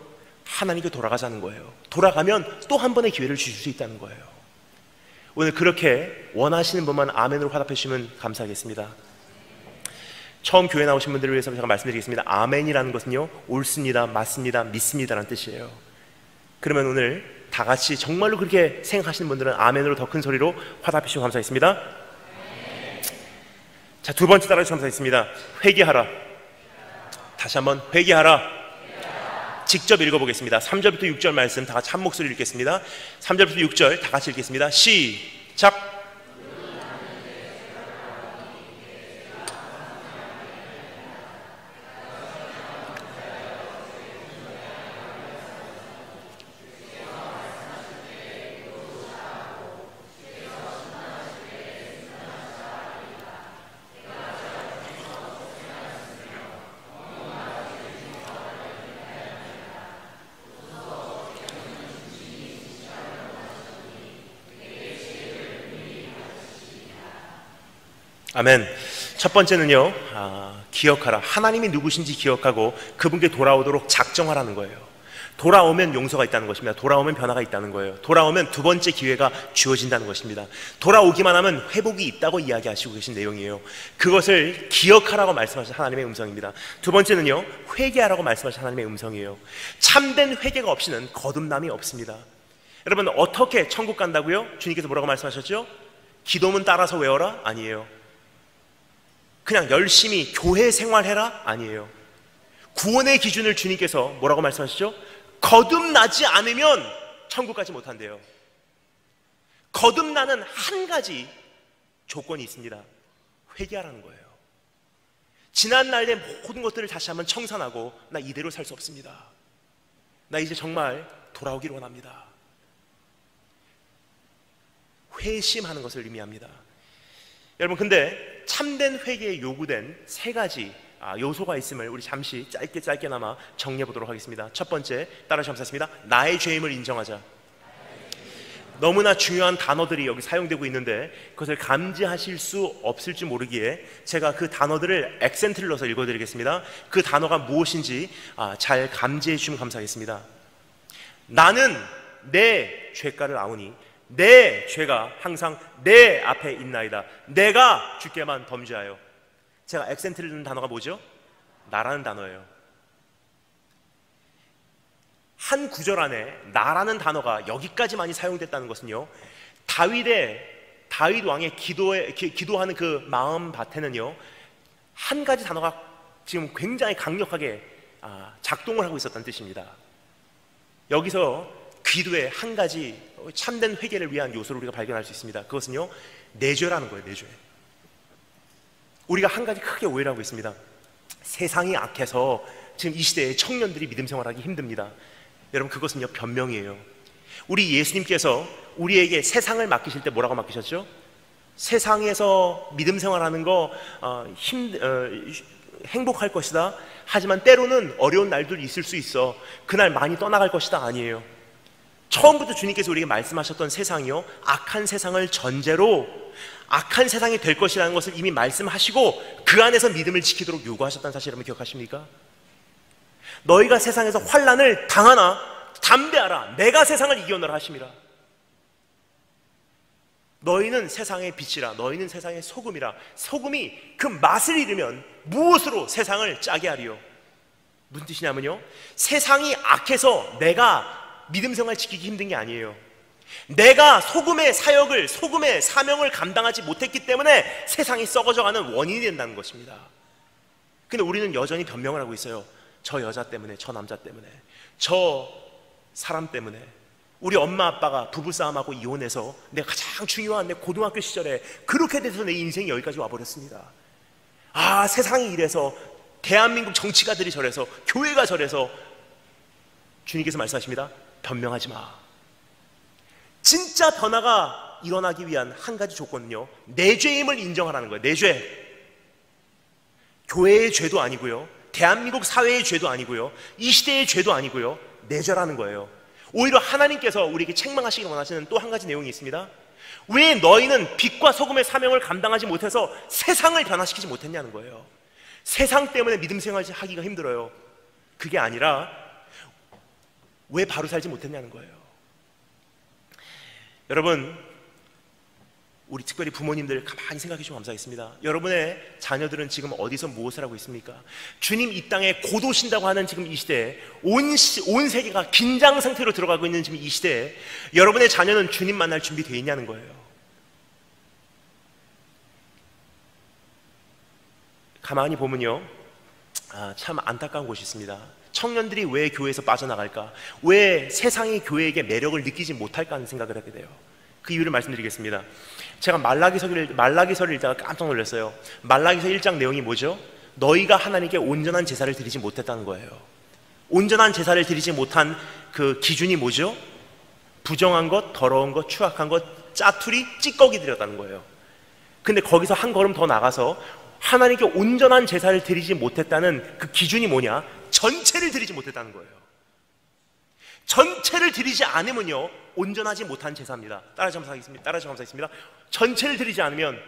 S5: 하나님께 돌아가자는 거예요. 돌아가면 또 한 번의 기회를 주실 수 있다는 거예요. 오늘 그렇게 원하시는 분만 아멘으로 화답해 주시면 감사하겠습니다. 처음 교회 나오신 분들을 위해서 제가 말씀드리겠습니다. 아멘이라는 것은요, 옳습니다, 맞습니다, 믿습니다라는 뜻이에요. 그러면 오늘 다 같이 정말로 그렇게 생각하시는 분들은 아멘으로 더 큰 소리로 화답해 주시면 감사하겠습니다. 자, 두 번째 따라 주시면 감사하겠습니다. 회개하라. 다시 한번 회개하라. 직접 읽어보겠습니다. 3절부터 6절 말씀 다 같이 한 목소리 읽겠습니다. 3절부터 6절 다 같이 읽겠습니다. 시작. 아멘. 첫 번째는요, 기억하라. 하나님이 누구신지 기억하고 그분께 돌아오도록 작정하라는 거예요. 돌아오면 용서가 있다는 것입니다. 돌아오면 변화가 있다는 거예요. 돌아오면 두 번째 기회가 주어진다는 것입니다. 돌아오기만 하면 회복이 있다고 이야기하시고 계신 내용이에요. 그것을 기억하라고 말씀하신 하나님의 음성입니다. 두 번째는요, 회개하라고 말씀하신 하나님의 음성이에요. 참된 회개가 없이는 거듭남이 없습니다. 여러분, 어떻게 천국 간다고요? 주님께서 뭐라고 말씀하셨죠? 기도문 따라서 외워라? 아니에요. 그냥 열심히 교회 생활해라? 아니에요. 구원의 기준을 주님께서 뭐라고 말씀하시죠? 거듭나지 않으면 천국 가지 못한대요. 거듭나는 한 가지 조건이 있습니다. 회개하라는 거예요. 지난날의 모든 것들을 다시 한번 청산하고, 나 이대로 살 수 없습니다. 나 이제 정말 돌아오기를 원합니다. 회심하는 것을 의미합니다. 여러분, 근데 참된 회개에 요구된 세 가지 요소가 있음을 우리 잠시 짧게나마 정리해 보도록 하겠습니다. 첫 번째, 따라서 감사했습니다. 나의 죄임을 인정하자. 너무나 중요한 단어들이 여기 사용되고 있는데 그것을 감지하실 수 없을지 모르기에 제가 그 단어들을 액센트를 넣어서 읽어드리겠습니다. 그 단어가 무엇인지 잘 감지해 주시면 감사하겠습니다. 나는 내 죄가를 아오니 내 죄가 항상 내 앞에 있나이다. 내가 주께만 범죄하여. 제가 액센트를 넣는 단어가 뭐죠? 나라는 단어예요. 한 구절 안에 나라는 단어가 여기까지만이 사용됐다는 것은요, 다윗 왕의 기도하는 그 마음 밭에는요, 한 가지 단어가 지금 굉장히 강력하게 작동을 하고 있었다는 뜻입니다. 여기서 기도의 한 가지 참된 회개를 위한 요소를 우리가 발견할 수 있습니다. 그것은요, 내 죄라는 거예요. 내 죄. 우리가 한 가지 크게 오해를 하고 있습니다. 세상이 악해서 지금 이 시대에 청년들이 믿음 생활하기 힘듭니다. 여러분, 그것은요, 변명이에요. 우리 예수님께서 우리에게 세상을 맡기실 때 뭐라고 맡기셨죠? 세상에서 믿음 생활하는 거 행복할 것이다. 하지만 때로는 어려운 날도 있을 수 있어. 그날 많이 떠나갈 것이다. 아니에요. 처음부터 주님께서 우리에게 말씀하셨던 세상이요, 악한 세상을 전제로 악한 세상이 될 것이라는 것을 이미 말씀하시고 그 안에서 믿음을 지키도록 요구하셨다는 사실 여러분 기억하십니까? 너희가 세상에서 환난을 당하나 담대하라. 내가 세상을 이겨내라 하심이라. 너희는 세상의 빛이라. 너희는 세상의 소금이라. 소금이 그 맛을 잃으면 무엇으로 세상을 짜게 하리요? 무슨 뜻이냐면요, 세상이 악해서 내가 믿음 생활 지키기 힘든 게 아니에요. 내가 소금의 사역을, 소금의 사명을 감당하지 못했기 때문에 세상이 썩어져가는 원인이 된다는 것입니다. 근데 우리는 여전히 변명을 하고 있어요. 저 여자 때문에, 저 남자 때문에, 저 사람 때문에. 우리 엄마 아빠가 부부싸움하고 이혼해서 내가 가장 중요한 내 고등학교 시절에 그렇게 돼서 내 인생이 여기까지 와버렸습니다. 세상이 이래서, 대한민국 정치가들이 저래서, 교회가 저래서. 주님께서 말씀하십니다. 변명하지 마. 진짜 변화가 일어나기 위한 한 가지 조건은요, 내 죄임을 인정하라는 거예요. 내 죄. 교회의 죄도 아니고요, 대한민국 사회의 죄도 아니고요, 이 시대의 죄도 아니고요, 내 죄라는 거예요. 오히려 하나님께서 우리에게 책망하시기 원하시는 또 한 가지 내용이 있습니다. 왜 너희는 빛과 소금의 사명을 감당하지 못해서 세상을 변화시키지 못했냐는 거예요. 세상 때문에 믿음 생활하기가 힘들어요. 그게 아니라 왜 바로 살지 못했냐는 거예요. 여러분, 우리 특별히 부모님들 가만히 생각해 주시면 감사하겠습니다. 여러분의 자녀들은 지금 어디서 무엇을 하고 있습니까? 주님 이 땅에 곧 오신다고 하는 지금 이 시대에 온 세계가 긴장 상태로 들어가고 있는 지금 이 시대에 여러분의 자녀는 주님 만날 준비되어 있냐는 거예요. 가만히 보면요, 참 안타까운 곳이 있습니다. 청년들이 왜 교회에서 빠져나갈까? 왜 세상이 교회에게 매력을 느끼지 못할까 하는 생각을 하게 돼요. 그 이유를 말씀드리겠습니다. 제가 말라기서를 읽다가 깜짝 놀랐어요. 말라기서 1장 내용이 뭐죠? 너희가 하나님께 온전한 제사를 드리지 못했다는 거예요. 온전한 제사를 드리지 못한 그 기준이 뭐죠? 부정한 것, 더러운 것, 추악한 것, 짜투리, 찌꺼기 드렸다는 거예요. 근데 거기서 한 걸음 더 나가서 하나님께 온전한 제사를 드리지 못했다는 그 기준이 뭐냐? 전체를 드리지 못했다는 거예요. 전체를 드리지 않으면요, 온전하지 못한 제사입니다. 따라서 감사하겠습니다. 전체를 드리지 않으면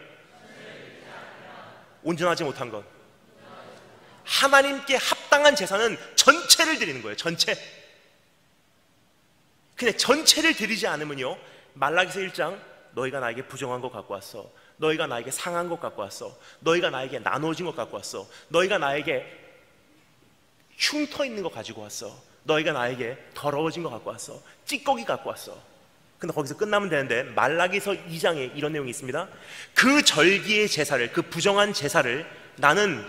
S5: 온전하지 못한 것. 하나님께 합당한 제사는 전체를 드리는 거예요. 전체. 근데 전체를 드리지 않으면요, 말라기서 1장 너희가 나에게 부정한 것 갖고 왔어. 너희가 나에게 상한 것 갖고 왔어. 너희가 나에게 나눠진 것 갖고 왔어. 너희가 나에게 흉터 있는 거 가지고 왔어. 너희가 나에게 더러워진 거 갖고 왔어. 찌꺼기 갖고 왔어. 근데 거기서 끝나면 되는데 말라기서 2장에 이런 내용이 있습니다. 그 절기의 제사를, 그 부정한 제사를 나는,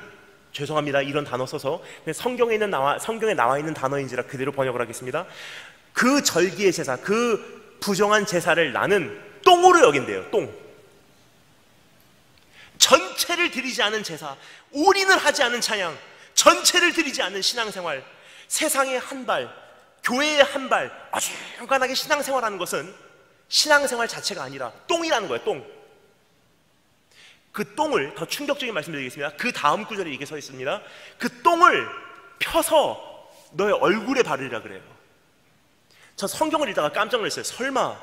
S5: 죄송합니다 이런 단어 써서 성경에 나와 있는 단어인지라 그대로 번역을 하겠습니다. 그 절기의 제사, 그 부정한 제사를 나는 똥으로 여긴대요. 똥. 전체를 드리지 않은 제사, 올인을 하지 않은 찬양, 전체를 드리지 않는 신앙생활, 세상에 한 발, 교회에 한 발, 어중간하게 신앙생활하는 것은 신앙생활 자체가 아니라 똥이라는 거예요. 똥. 그 똥을, 더 충격적인 말씀드리겠습니다. 그 다음 구절에 이게 서 있습니다. 그 똥을 펴서 너의 얼굴에 바르리라 그래요. 저 성경을 읽다가 깜짝 놀랐어요. 설마.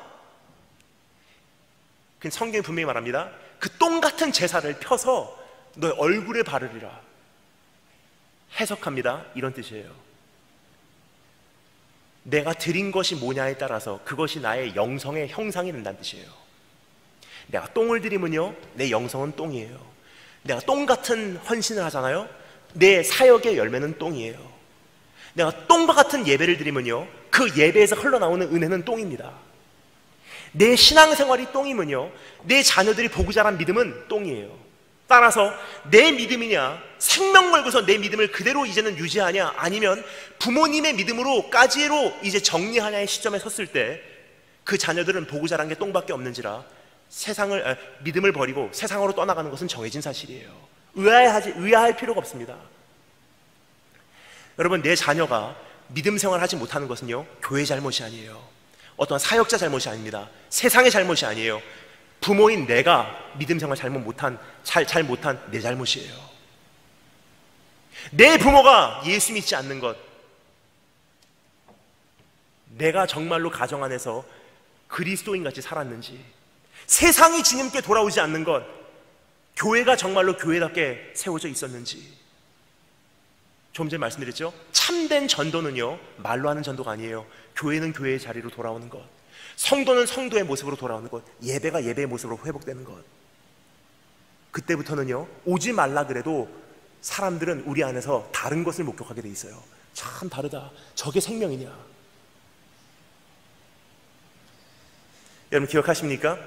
S5: 그 성경이 분명히 말합니다. 그 똥 같은 제사를 펴서 너의 얼굴에 바르리라. 해석합니다. 이런 뜻이에요. 내가 드린 것이 뭐냐에 따라서 그것이 나의 영성의 형상이 된다는 뜻이에요. 내가 똥을 드리면요, 내 영성은 똥이에요. 내가 똥 같은 헌신을 하잖아요, 내 사역의 열매는 똥이에요. 내가 똥과 같은 예배를 드리면요, 그 예배에서 흘러나오는 은혜는 똥입니다. 내 신앙생활이 똥이면요, 내 자녀들이 보고 자란 믿음은 똥이에요. 따라서 내 믿음이냐, 생명 걸고서 내 믿음을 그대로 이제는 유지하냐, 아니면 부모님의 믿음으로까지로 이제 정리하냐의 시점에 섰을 때 그 자녀들은 보고 자란 게 똥밖에 없는지라 믿음을 버리고 세상으로 떠나가는 것은 정해진 사실이에요. 의아할 필요가 없습니다. 여러분, 내 자녀가 믿음 생활하지 못하는 것은요, 교회 잘못이 아니에요. 어떤 사역자 잘못이 아닙니다. 세상의 잘못이 아니에요. 부모인 내가 믿음 생활 잘 못한 내 잘못이에요. 내 부모가 예수 믿지 않는 것, 내가 정말로 가정 안에서 그리스도인같이 살았는지, 세상이 주님께 돌아오지 않는 것, 교회가 정말로 교회답게 세워져 있었는지. 좀 전에 말씀드렸죠? 참된 전도는요, 말로 하는 전도가 아니에요. 교회는 교회의 자리로 돌아오는 것, 성도는 성도의 모습으로 돌아오는 것, 예배가 예배의 모습으로 회복되는 것. 그때부터는요, 오지 말라 그래도 사람들은 우리 안에서 다른 것을 목격하게 돼 있어요. 참 다르다, 저게 생명이냐. 여러분 기억하십니까?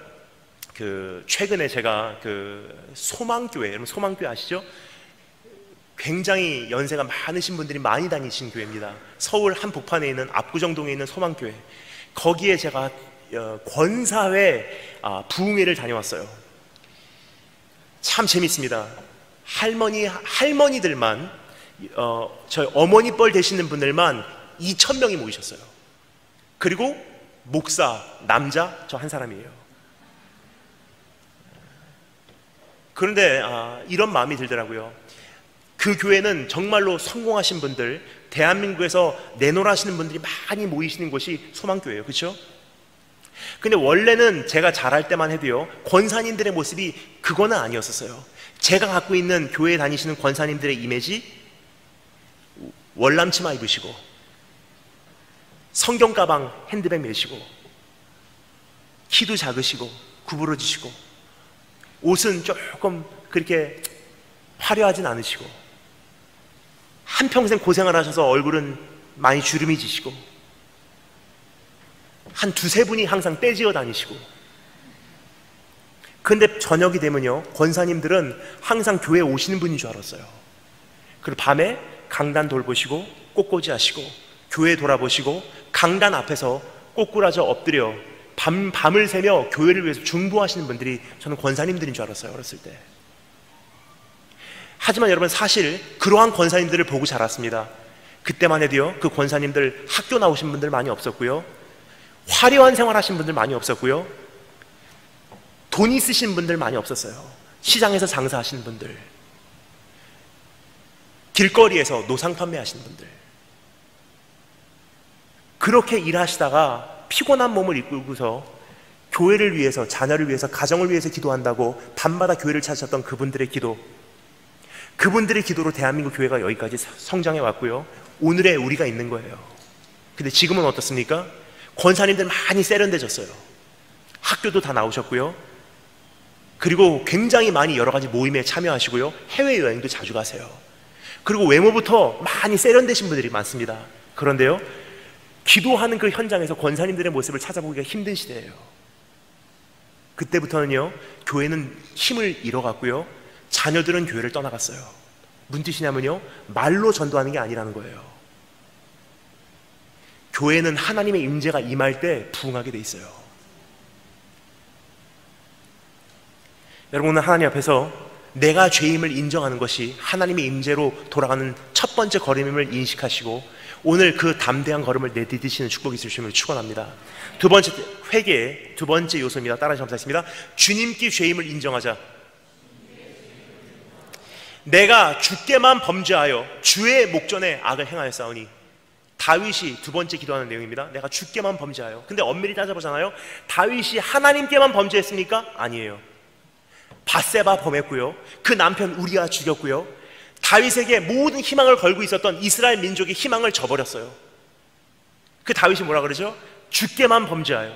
S5: 최근에 제가 소망교회, 여러분 소망교회 아시죠? 굉장히 연세가 많으신 분들이 많이 다니신 교회입니다. 서울 한복판에 있는 압구정동에 있는 소망교회, 거기에 제가 권사회 부흥회를 다녀왔어요. 참 재밌습니다. 할머니들만, 저희 어머니 뻘 되시는 분들만 2,000명이 모이셨어요. 그리고 목사, 남자, 저 한 사람이에요. 그런데 이런 마음이 들더라고요. 그 교회는 정말로 성공하신 분들, 대한민국에서 내노라시는 분들이 많이 모이시는 곳이 소망교회예요. 그렇죠? 근데 원래는 제가 자랄 때만 해도요, 권사님들의 모습이 그거는 아니었었어요. 제가 갖고 있는 교회에 다니시는 권사님들의 이미지, 월남치마 입으시고 성경 가방 핸드백 메시고 키도 작으시고 구부러지시고 옷은 조금 그렇게 화려하진 않으시고, 한평생 고생을 하셔서 얼굴은 많이 주름이 지시고, 한 두세 분이 항상 떼지어 다니시고, 근데 저녁이 되면요, 권사님들은 항상 교회에 오시는 분인 줄 알았어요. 그리고 밤에 강단 돌보시고 꽃꽂이 하시고 교회 돌아보시고 강단 앞에서 꼬꾸라져 엎드려 밤을 새며 교회를 위해서 중보하시는 분들이 저는 권사님들인 줄 알았어요, 어렸을 때. 하지만 여러분, 사실 그러한 권사님들을 보고 자랐습니다. 그때만 해도요, 그 권사님들 학교 나오신 분들 많이 없었고요, 화려한 생활하신 분들 많이 없었고요, 돈 있으신 분들 많이 없었어요. 시장에서 장사하시는 분들, 길거리에서 노상 판매하시는 분들, 그렇게 일하시다가 피곤한 몸을 이끌고서 교회를 위해서, 자녀를 위해서, 가정을 위해서 기도한다고 밤마다 교회를 찾으셨던 그분들의 기도, 그분들의 기도로 대한민국 교회가 여기까지 성장해 왔고요, 오늘의 우리가 있는 거예요. 근데 지금은 어떻습니까? 권사님들 많이 세련돼졌어요. 학교도 다 나오셨고요, 그리고 굉장히 많이 여러 가지 모임에 참여하시고요, 해외여행도 자주 가세요. 그리고 외모부터 많이 세련되신 분들이 많습니다. 그런데요, 기도하는 그 현장에서 권사님들의 모습을 찾아보기가 힘든 시대예요. 그때부터는요, 교회는 힘을 잃어갔고요, 자녀들은 교회를 떠나갔어요. 무슨 뜻이냐면요, 말로 전도하는 게 아니라는 거예요. 교회는 하나님의 임재가 임할 때 부흥하게 돼 있어요. 여러분, 오늘 하나님 앞에서 내가 죄임을 인정하는 것이 하나님의 임재로 돌아가는 첫 번째 걸음임을 인식하시고 오늘 그 담대한 걸음을 내디디시는 축복이 있으심을 축원합니다. 두 번째, 회개의 두 번째 요소입니다. 따라서 감사했습니다. 주님께 죄임을 인정하자. 내가 주께만 범죄하여 주의 목전에 악을 행하였사오니. 다윗이 두 번째 기도하는 내용입니다. 내가 주께만 범죄하여. 근데 엄밀히 따져보잖아요, 다윗이 하나님께만 범죄했습니까? 아니에요. 밧세바 범했고요, 그 남편 우리아 죽였고요, 다윗에게 모든 희망을 걸고 있었던 이스라엘 민족의 희망을 저버렸어요. 그 다윗이 뭐라 그러죠? 주께만 범죄하여.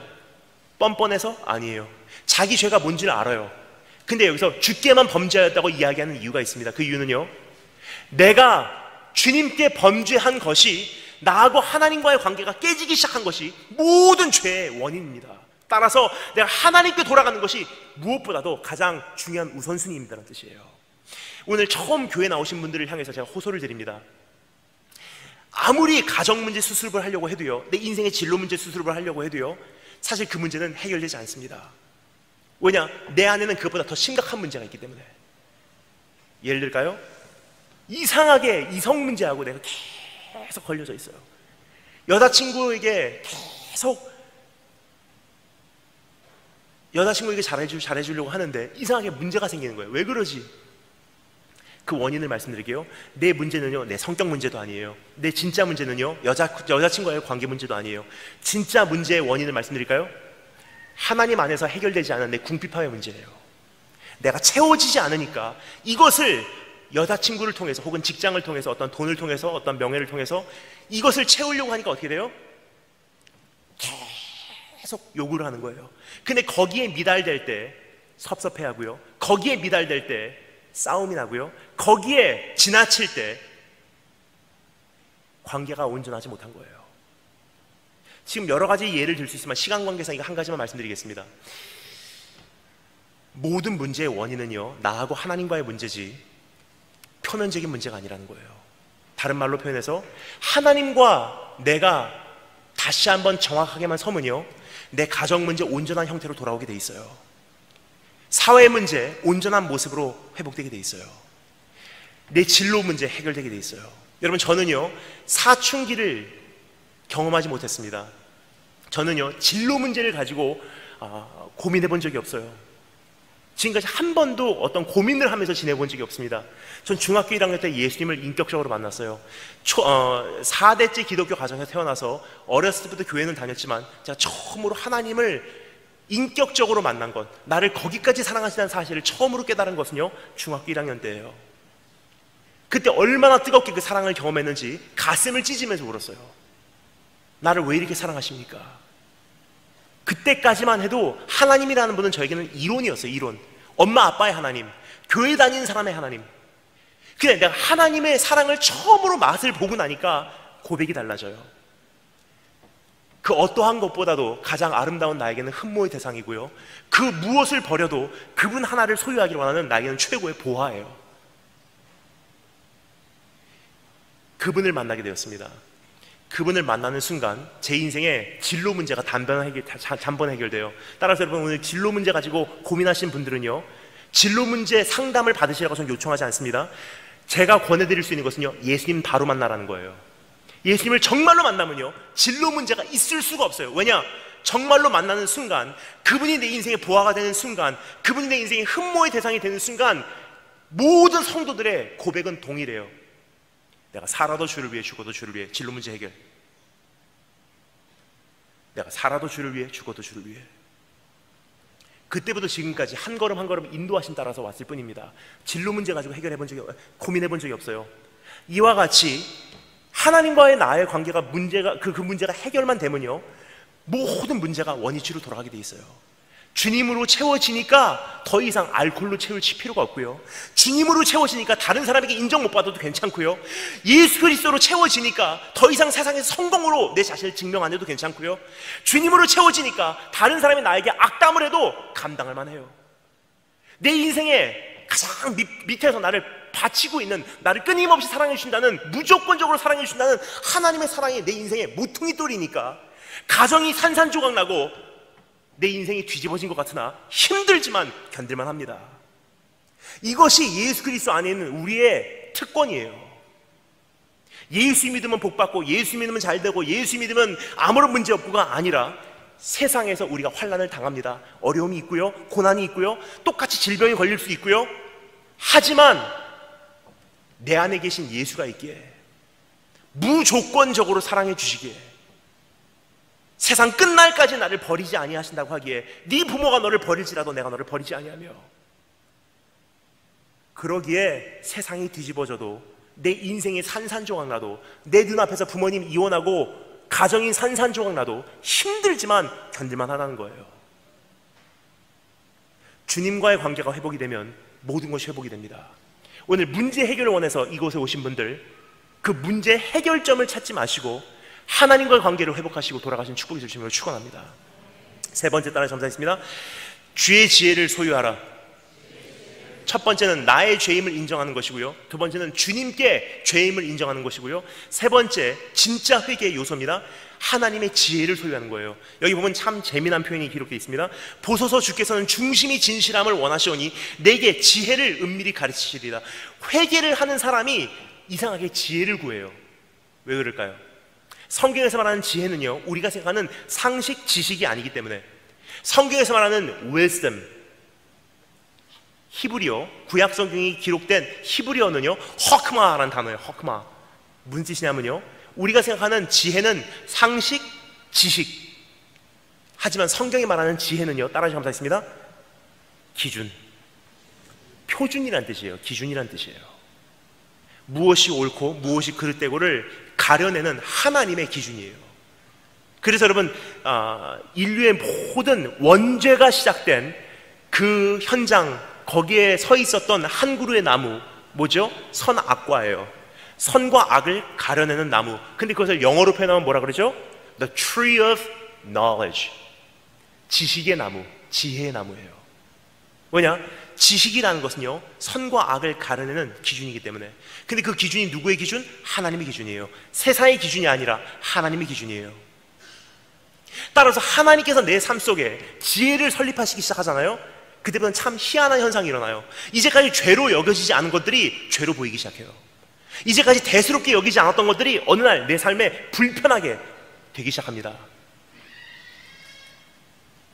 S5: 뻔뻔해서? 아니에요. 자기 죄가 뭔지를 알아요. 근데 여기서 주께만 범죄하였다고 이야기하는 이유가 있습니다. 그 이유는요, 내가 주님께 범죄한 것이 나하고 하나님과의 관계가 깨지기 시작한 것이 모든 죄의 원인입니다. 따라서 내가 하나님께 돌아가는 것이 무엇보다도 가장 중요한 우선순위입니다라는 뜻이에요. 오늘 처음 교회 나오신 분들을 향해서 제가 호소를 드립니다. 아무리 가정 문제 수습을 하려고 해도요, 내 인생의 진로 문제 수습을 하려고 해도요, 사실 그 문제는 해결되지 않습니다. 왜냐? 내 안에는 그것보다 더 심각한 문제가 있기 때문에. 예를 들까요? 이상하게 이성 문제하고 내가 계속 걸려져 있어요. 여자친구에게 잘해주려고 하는데 이상하게 문제가 생기는 거예요. 왜 그러지? 그 원인을 말씀드릴게요. 내 문제는요, 내 성격 문제도 아니에요. 내 진짜 문제는요, 여자친구와의 관계 문제도 아니에요. 진짜 문제의 원인을 말씀드릴까요? 하나님 안에서 해결되지 않은 내 궁핍함의 문제예요. 내가 채워지지 않으니까 이것을 여자친구를 통해서 혹은 직장을 통해서 어떤 돈을 통해서 어떤 명예를 통해서 이것을 채우려고 하니까 어떻게 돼요? 계속 요구를 하는 거예요. 근데 거기에 미달될 때 섭섭해하고요, 거기에 미달될 때 싸움이 나고요, 거기에 지나칠 때 관계가 온전하지 못한 거예요. 지금 여러 가지 예를 들 수 있지만 시간 관계상 이거 한 가지만 말씀드리겠습니다. 모든 문제의 원인은요, 나하고 하나님과의 문제지 표면적인 문제가 아니라는 거예요. 다른 말로 표현해서 하나님과 내가 다시 한번 정확하게만 서면요, 내 가정 문제 온전한 형태로 돌아오게 돼 있어요. 사회 문제 온전한 모습으로 회복되게 돼 있어요. 내 진로 문제 해결되게 돼 있어요. 여러분, 저는요, 사춘기를 경험하지 못했습니다. 저는요, 진로 문제를 가지고 고민해 본 적이 없어요. 지금까지 한 번도 어떤 고민을 하면서 지내본 적이 없습니다. 전 중학교 1학년 때 예수님을 인격적으로 만났어요. 4대째 기독교 가정에서 태어나서 어렸을 때부터 교회는 다녔지만 제가 처음으로 하나님을 인격적으로 만난 것, 나를 거기까지 사랑하시다는 사실을 처음으로 깨달은 것은요, 중학교 1학년 때예요. 그때 얼마나 뜨겁게 그 사랑을 경험했는지 가슴을 찢으면서 울었어요. 나를 왜 이렇게 사랑하십니까? 그때까지만 해도 하나님이라는 분은 저에게는 이론이었어요. 이론. 엄마 아빠의 하나님, 교회 다니는 사람의 하나님. 그냥 내가 하나님의 사랑을 처음으로 맛을 보고 나니까 고백이 달라져요. 그 어떠한 것보다도 가장 아름다운 나에게는 흠모의 대상이고요, 그 무엇을 버려도 그분 하나를 소유하기를 원하는 나에게는 최고의 보화예요. 그분을 만나게 되었습니다. 그분을 만나는 순간 제 인생의 진로 문제가 단번에 해결돼요. 따라서 여러분, 오늘 진로 문제 가지고 고민하신 분들은요, 진로 문제 상담을 받으시라고 저는 요청하지 않습니다. 제가 권해드릴 수 있는 것은요, 예수님 바로 만나라는 거예요. 예수님을 정말로 만나면요, 진로 문제가 있을 수가 없어요. 왜냐? 정말로 만나는 순간, 그분이 내 인생의 보화가 되는 순간, 그분이 내 인생의 흠모의 대상이 되는 순간, 모든 성도들의 고백은 동일해요. 내가 살아도 주를 위해, 죽어도 주를 위해. 진로 문제 해결. 내가 살아도 주를 위해, 죽어도 주를 위해. 그때부터 지금까지 한 걸음 한 걸음 인도하심 따라서 왔을 뿐입니다. 진로 문제 가지고 고민해 본 적이 없어요. 이와 같이 하나님과의 나의 관계가 그 문제가 해결만 되면요, 모든 문제가 원위치로 돌아가게 돼 있어요. 주님으로 채워지니까 더 이상 알코올로 채울 필요가 없고요, 주님으로 채워지니까 다른 사람에게 인정 못 받아도 괜찮고요, 예수 그리스도로 채워지니까 더 이상 세상에서 성공으로 내 자신을 증명 안 해도 괜찮고요, 주님으로 채워지니까 다른 사람이 나에게 악담을 해도 감당할 만해요. 내 인생의 가장 밑에서 나를 바치고 있는, 나를 끊임없이 사랑해 주신다는, 무조건적으로 사랑해 주신다는 하나님의 사랑이 내 인생의 모퉁이 돌이니까 가정이 산산조각 나고 내 인생이 뒤집어진 것 같으나 힘들지만 견딜만 합니다. 이것이 예수 그리스도 안에 있는 우리의 특권이에요. 예수 믿으면 복받고, 예수 믿으면 잘되고, 예수 믿으면 아무런 문제 없고가 아니라, 세상에서 우리가 환난을 당합니다. 어려움이 있고요, 고난이 있고요, 똑같이 질병이 걸릴 수 있고요. 하지만 내 안에 계신 예수가 있기에, 무조건적으로 사랑해 주시기에, 세상 끝날까지 나를 버리지 아니하신다고 하기에, 네 부모가 너를 버릴지라도 내가 너를 버리지 아니하며, 그러기에 세상이 뒤집어져도, 내 인생이 산산조각 나도, 내 눈앞에서 부모님 이혼하고 가정이 산산조각 나도 힘들지만 견딜만 하다는 거예요. 주님과의 관계가 회복이 되면 모든 것이 회복이 됩니다. 오늘 문제 해결을 원해서 이곳에 오신 분들, 그 문제 해결점을 찾지 마시고 하나님과의 관계를 회복하시고 돌아가신 축복이 주시면 축원합니다. 세 번째 따라 점사했습니다. 주의 지혜를 소유하라. 첫 번째는 나의 죄임을 인정하는 것이고요, 두 번째는 주님께 죄임을 인정하는 것이고요, 세 번째, 진짜 회개의 요소입니다. 하나님의 지혜를 소유하는 거예요. 여기 보면 참 재미난 표현이 기록되어 있습니다. 보소서 주께서는 중심이 진실함을 원하시오니 내게 지혜를 은밀히 가르치시리라. 회개를 하는 사람이 이상하게 지혜를 구해요. 왜 그럴까요? 성경에서 말하는 지혜는요, 우리가 생각하는 상식, 지식이 아니기 때문에, 성경에서 말하는 wisdom, 히브리어, 구약 성경이 기록된 히브리어는요, 허크마라는 단어예요. 허크마. 무슨 뜻이냐면요, 우리가 생각하는 지혜는 상식, 지식. 하지만 성경이 말하는 지혜는요, 따라서 감사했습니다, 기준, 표준이란 뜻이에요. 기준이란 뜻이에요. 무엇이 옳고 무엇이 그릇되고를 가려내는 하나님의 기준이에요. 그래서 여러분, 인류의 모든 원죄가 시작된 그 현장, 거기에 서 있었던 한 그루의 나무, 뭐죠? 선악과예요. 선과 악을 가려내는 나무. 근데 그것을 영어로 표현하면 뭐라 그러죠? The tree of knowledge. 지식의 나무, 지혜의 나무예요. 왜냐? 지식이라는 것은요, 선과 악을 가려내는 기준이기 때문에. 근데 그 기준이 누구의 기준? 하나님의 기준이에요. 세상의 기준이 아니라 하나님의 기준이에요. 따라서 하나님께서 내 삶 속에 지혜를 설립하시기 시작하잖아요. 그때부터는 참 희한한 현상이 일어나요. 이제까지 죄로 여겨지지 않은 것들이 죄로 보이기 시작해요. 이제까지 대수롭게 여기지 않았던 것들이 어느 날 내 삶에 불편하게 되기 시작합니다.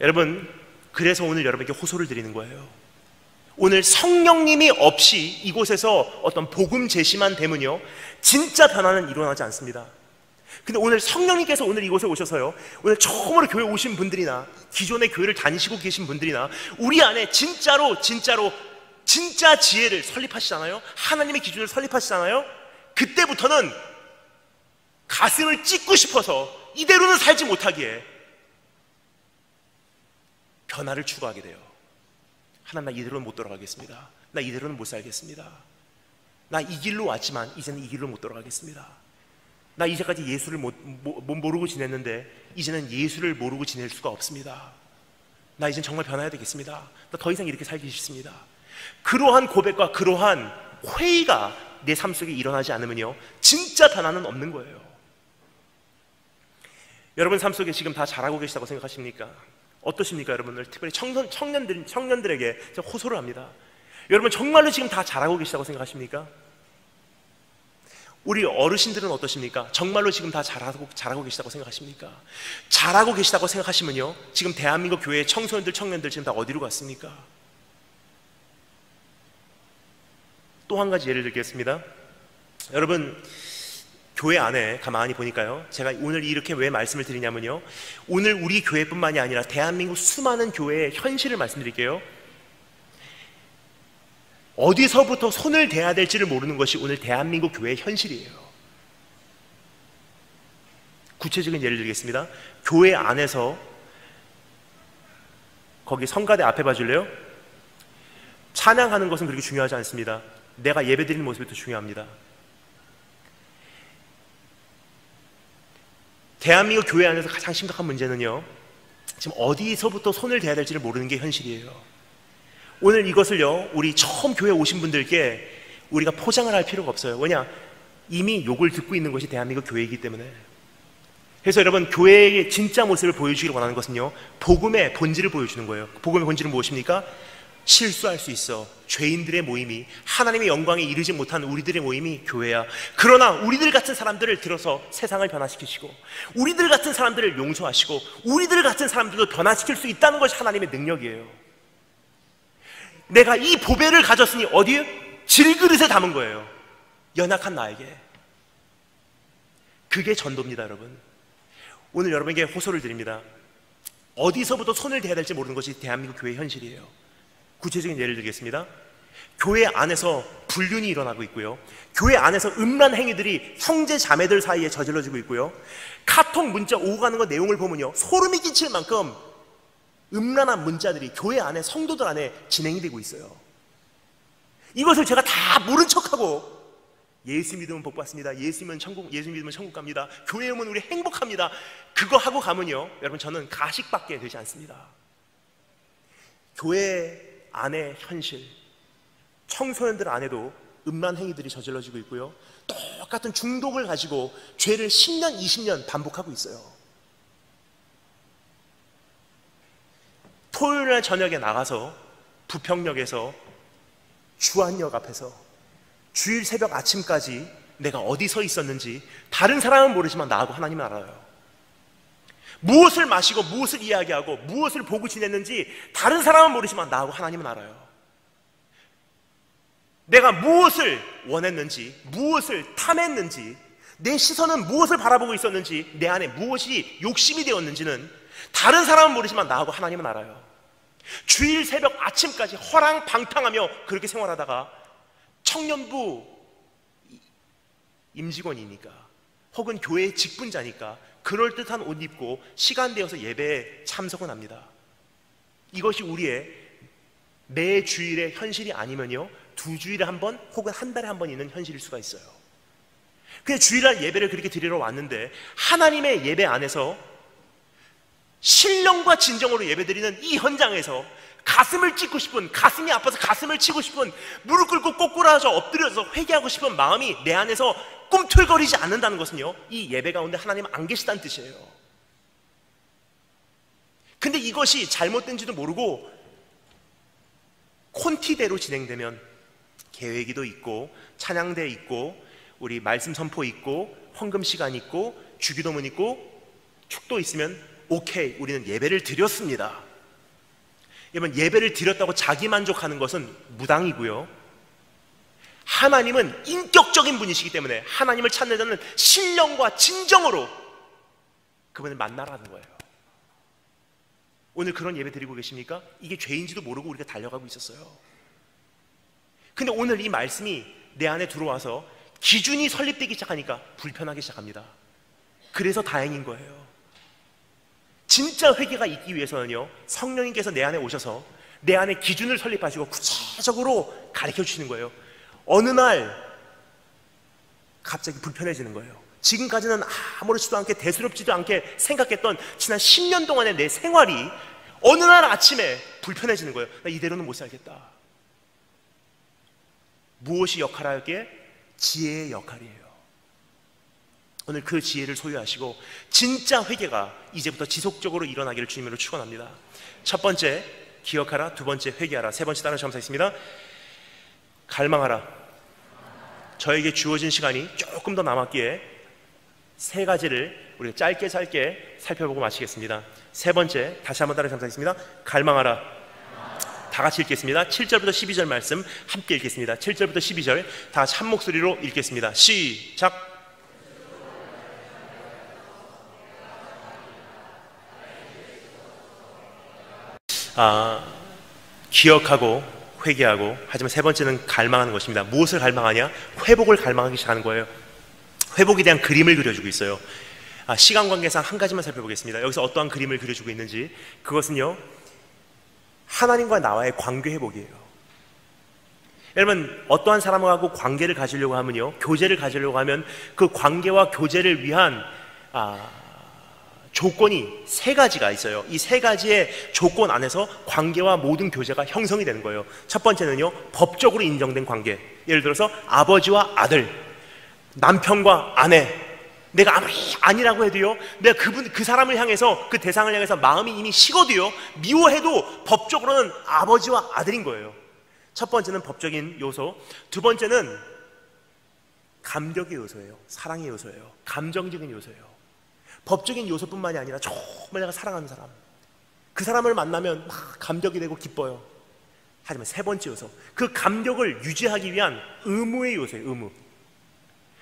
S5: 여러분, 그래서 오늘 여러분께 호소를 드리는 거예요. 오늘 성령님이 없이 이곳에서 어떤 복음 제시만 되면요, 진짜 변화는 일어나지 않습니다. 근데 오늘 성령님께서 오늘 이곳에 오셔서요, 오늘 처음으로 교회 오신 분들이나 기존의 교회를 다니시고 계신 분들이나 우리 안에 진짜 지혜를 설립하시잖아요. 하나님의 기준을 설립하시잖아요. 그때부터는 가슴을 찢고 싶어서 이대로는 살지 못하기에 변화를 추구하게 돼요. 하나님, 나 이대로는 못 돌아가겠습니다. 나 이대로는 못 살겠습니다. 나 이 길로 왔지만 이제는 이 길로 못 돌아가겠습니다. 나 이제까지 예수를 모르고 지냈는데 이제는 예수를 모르고 지낼 수가 없습니다. 나 이젠 정말 변화해야 되겠습니다. 나 더 이상 이렇게 살기 싫습니다. 그러한 고백과 그러한 회의가 내 삶 속에 일어나지 않으면요, 진짜 변화는 없는 거예요. 여러분 삶 속에 지금 다 잘하고 계시다고 생각하십니까? 어떠십니까? 여러분들 특별히 청년들에게 제가 호소를 합니다. 여러분 정말로 지금 다 잘하고 계시다고 생각하십니까? 우리 어르신들은 어떠십니까? 정말로 지금 다 잘하고 계시다고 생각하십니까? 잘하고 계시다고 생각하시면요, 지금 대한민국 교회의 청소년들, 청년들 지금 다 어디로 갔습니까? 또 한 가지 예를 들겠습니다. 여러분 교회 안에 가만히 보니까요, 제가 오늘 이렇게 왜 말씀을 드리냐면요, 오늘 우리 교회뿐만이 아니라 대한민국 수많은 교회의 현실을 말씀드릴게요. 어디서부터 손을 대야 될지를 모르는 것이 오늘 대한민국 교회의 현실이에요. 구체적인 예를 들겠습니다. 교회 안에서, 거기 성가대 앞에 봐줄래요? 찬양하는 것은 그렇게 중요하지 않습니다. 내가 예배드리는 모습이 더 중요합니다. 대한민국 교회 안에서 가장 심각한 문제는요, 지금 어디서부터 손을 대야 될지를 모르는 게 현실이에요. 오늘 이것을요, 우리 처음 교회 오신 분들께 우리가 포장을 할 필요가 없어요. 왜냐? 이미 욕을 듣고 있는 것이 대한민국 교회이기 때문에. 그래서 여러분, 교회의 진짜 모습을 보여주기를 원하는 것은요, 복음의 본질을 보여주는 거예요. 복음의 본질은 무엇입니까? 실수할 수 있어. 죄인들의 모임이, 하나님의 영광에 이르지 못한 우리들의 모임이 교회야. 그러나 우리들 같은 사람들을 들어서 세상을 변화시키시고, 우리들 같은 사람들을 용서하시고, 우리들 같은 사람들도 변화시킬 수 있다는 것이 하나님의 능력이에요. 내가 이 보배를 가졌으니 어디에? 질그릇에 담은 거예요. 연약한 나에게. 그게 전도입니다. 여러분, 오늘 여러분에게 호소를 드립니다. 어디서부터 손을 대야 될지 모르는 것이 대한민국 교회의 현실이에요. 구체적인 예를 들겠습니다. 교회 안에서 불륜이 일어나고 있고요, 교회 안에서 음란 행위들이 형제 자매들 사이에 저질러지고 있고요, 카톡 문자 오고 가는 거 내용을 보면요, 소름이 끼칠 만큼 음란한 문자들이 교회 안에, 성도들 안에 진행이 되고 있어요. 이것을 제가 다 모른 척하고 예수 믿으면 복 받습니다, 예수 믿으면 천국 갑니다, 교회 오면 우리 행복합니다, 그거 하고 가면요, 여러분 저는 가식밖에 되지 않습니다. 교회 안의 현실, 청소년들 안에도 음란 행위들이 저질러지고 있고요, 똑같은 중독을 가지고 죄를 10년, 20년 반복하고 있어요. 토요일날 저녁에 나가서 부평역에서 주안역 앞에서 주일 새벽 아침까지 내가 어디 서 있었는지 다른 사람은 모르지만 나하고 하나님은 알아요. 무엇을 마시고 무엇을 이야기하고 무엇을 보고 지냈는지 다른 사람은 모르지만 나하고 하나님은 알아요. 내가 무엇을 원했는지, 무엇을 탐했는지, 내 시선은 무엇을 바라보고 있었는지, 내 안에 무엇이 욕심이 되었는지는 다른 사람은 모르지만 나하고 하나님은 알아요. 주일 새벽 아침까지 허랑방탕하며 그렇게 생활하다가 청년부 임직원이니까 혹은 교회의 직분자니까 그럴듯한 옷 입고 시간 되어서 예배에 참석은 합니다. 이것이 우리의 매 주일의 현실이 아니면요, 2주일에 한 번 혹은 한 달에 한 번 있는 현실일 수가 있어요. 그냥 주일날 예배를 그렇게 드리러 왔는데 하나님의 예배 안에서 신령과 진정으로 예배드리는 이 현장에서 가슴을 찢고 싶은, 가슴이 아파서 가슴을 치고 싶은, 무릎 꿇고 꼬꾸라져 엎드려서 회개하고 싶은 마음이 내 안에서 꿈틀거리지 않는다는 것은요, 이 예배 가운데 하나님은 안 계시다는 뜻이에요. 근데 이것이 잘못된지도 모르고 콘티대로 진행되면 계획기도 있고 찬양대 있고 우리 말씀 선포 있고 헌금 시간 있고 주기도문 있고 축도 있으면 오케이, 우리는 예배를 드렸습니다. 여러분, 예배를 드렸다고 자기 만족하는 것은 무당이고요, 하나님은 인격적인 분이시기 때문에 하나님을 찾는 자는 신령과 진정으로 그분을 만나라는 거예요. 오늘 그런 예배 드리고 계십니까? 이게 죄인지도 모르고 우리가 달려가고 있었어요. 근데 오늘 이 말씀이 내 안에 들어와서 기준이 설립되기 시작하니까 불편하기 시작합니다. 그래서 다행인 거예요. 진짜 회개가 있기 위해서는요, 성령님께서 내 안에 오셔서 내 안에 기준을 설립하시고 구체적으로 가르쳐 주시는 거예요. 어느 날 갑자기 불편해지는 거예요. 지금까지는 아무렇지도 않게 대수롭지도 않게 생각했던 지난 10년 동안의 내 생활이 어느 날 아침에 불편해지는 거예요. 나 이대로는 못 살겠다. 무엇이 역할하기에? 지혜의 역할이에요. 오늘 그 지혜를 소유하시고 진짜 회개가 이제부터 지속적으로 일어나기를 주님으로 축원합니다. 첫 번째, 기억하라. 두 번째, 회개하라. 세 번째, 다른 점사있습니다. 갈망하라. 저에게 주어진 시간이 조금 더 남았기에 세 가지를 우리가 짧게 살펴보고 마치겠습니다. 세 번째, 다시 한번 다른 점사있습니다. 갈망하라. 다 같이 읽겠습니다. 7절부터 12절 말씀 함께 읽겠습니다. 7절부터 12절 다 같이 한 목소리로 읽겠습니다. 시작. 기억하고 회개하고, 하지만 세 번째는 갈망하는 것입니다. 무엇을 갈망하냐? 회복을 갈망하기 시작하는 거예요. 회복에 대한 그림을 그려주고 있어요. 시간 관계상 한 가지만 살펴보겠습니다. 여기서 어떠한 그림을 그려주고 있는지, 그것은요, 하나님과 나와의 관계 회복이에요. 여러분, 어떠한 사람하고 관계를 가지려고 하면요, 교제를 가지려고 하면 그 관계와 교제를 위한 조건이 세 가지가 있어요. 이 세 가지의 조건 안에서 관계와 모든 교제가 형성이 되는 거예요. 첫 번째는요, 법적으로 인정된 관계. 예를 들어서 아버지와 아들, 남편과 아내. 내가 아무리 아니라고 해도요, 내가 그 사람을 향해서, 그 대상을 향해서 마음이 이미 식어도요, 미워해도 법적으로는 아버지와 아들인 거예요. 첫 번째는 법적인 요소. 두 번째는 감격의 요소예요. 사랑의 요소예요. 감정적인 요소예요. 법적인 요소뿐만이 아니라 정말 내가 사랑하는 사람, 그 사람을 만나면 막 감격이 되고 기뻐요. 하지만 세 번째 요소, 그 감격을 유지하기 위한 의무의 요소예요. 의무.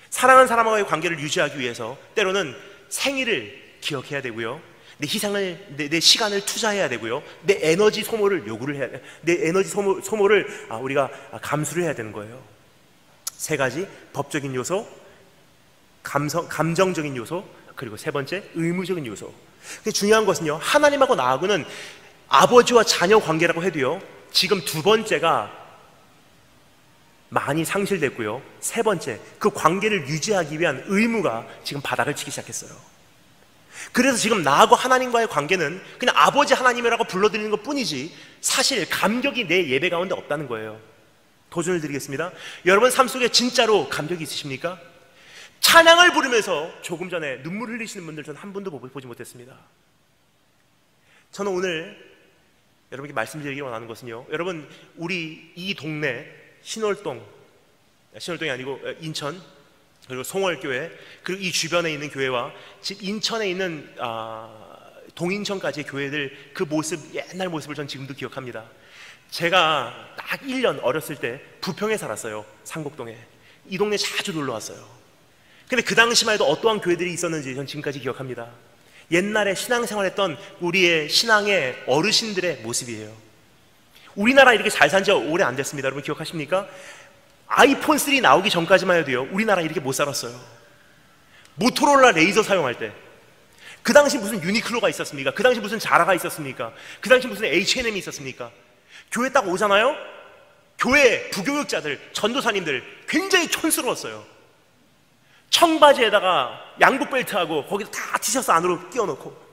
S5: 사랑하는 사람과의 관계를 유지하기 위해서 때로는 생일을 기억해야 되고요, 내 희생을, 내 시간을 투자해야 되고요, 내 에너지 소모를 요구를 해야 돼. 내 에너지 소모를 우리가 감수를 해야 되는 거예요. 세 가지: 법적인 요소, 감정적인 요소, 그리고 세 번째, 의무적인 요소. 중요한 것은요, 하나님하고 나하고는 아버지와 자녀 관계라고 해도요, 지금 두 번째가 많이 상실됐고요, 세 번째, 그 관계를 유지하기 위한 의무가 지금 바닥을 치기 시작했어요. 그래서 지금 나하고 하나님과의 관계는 그냥 아버지 하나님이라고 불러드리는 것 뿐이지 사실 감격이 내 예배 가운데 없다는 거예요. 도전을 드리겠습니다. 여러분 삶 속에 진짜로 감격이 있으십니까? 찬양을 부르면서 조금 전에 눈물 흘리시는 분들 저는 한 분도 보지 못했습니다. 저는 오늘 여러분께 말씀드리기 원하는 것은요, 여러분, 우리 이 동네 신월동이 아니고 인천, 그리고 송월교회, 그리고 이 주변에 있는 교회와 지금 인천에 있는 동인천까지의 교회들, 그 모습, 옛날 모습을 전 지금도 기억합니다. 제가 딱 1년 어렸을 때 부평에 살았어요. 상곡동에. 이 동네 자주 놀러 왔어요. 근데 그 당시만 해도 어떠한 교회들이 있었는지 전 지금까지 기억합니다. 옛날에 신앙생활했던 우리의 신앙의 어르신들의 모습이에요. 우리나라 이렇게 잘 산 지 오래 안 됐습니다. 여러분 기억하십니까? 아이폰 3 나오기 전까지만 해도요, 우리나라 이렇게 못 살았어요. 모토로라 레이저 사용할 때, 그 당시 무슨 유니클로가 있었습니까? 그 당시 무슨 자라가 있었습니까? 그 당시 무슨 H&M이 있었습니까? 교회 딱 오잖아요, 교회 부교육자들, 전도사님들 굉장히 촌스러웠어요. 청바지에다가 양복벨트하고 거기다 다 티셔츠 안으로 끼워놓고.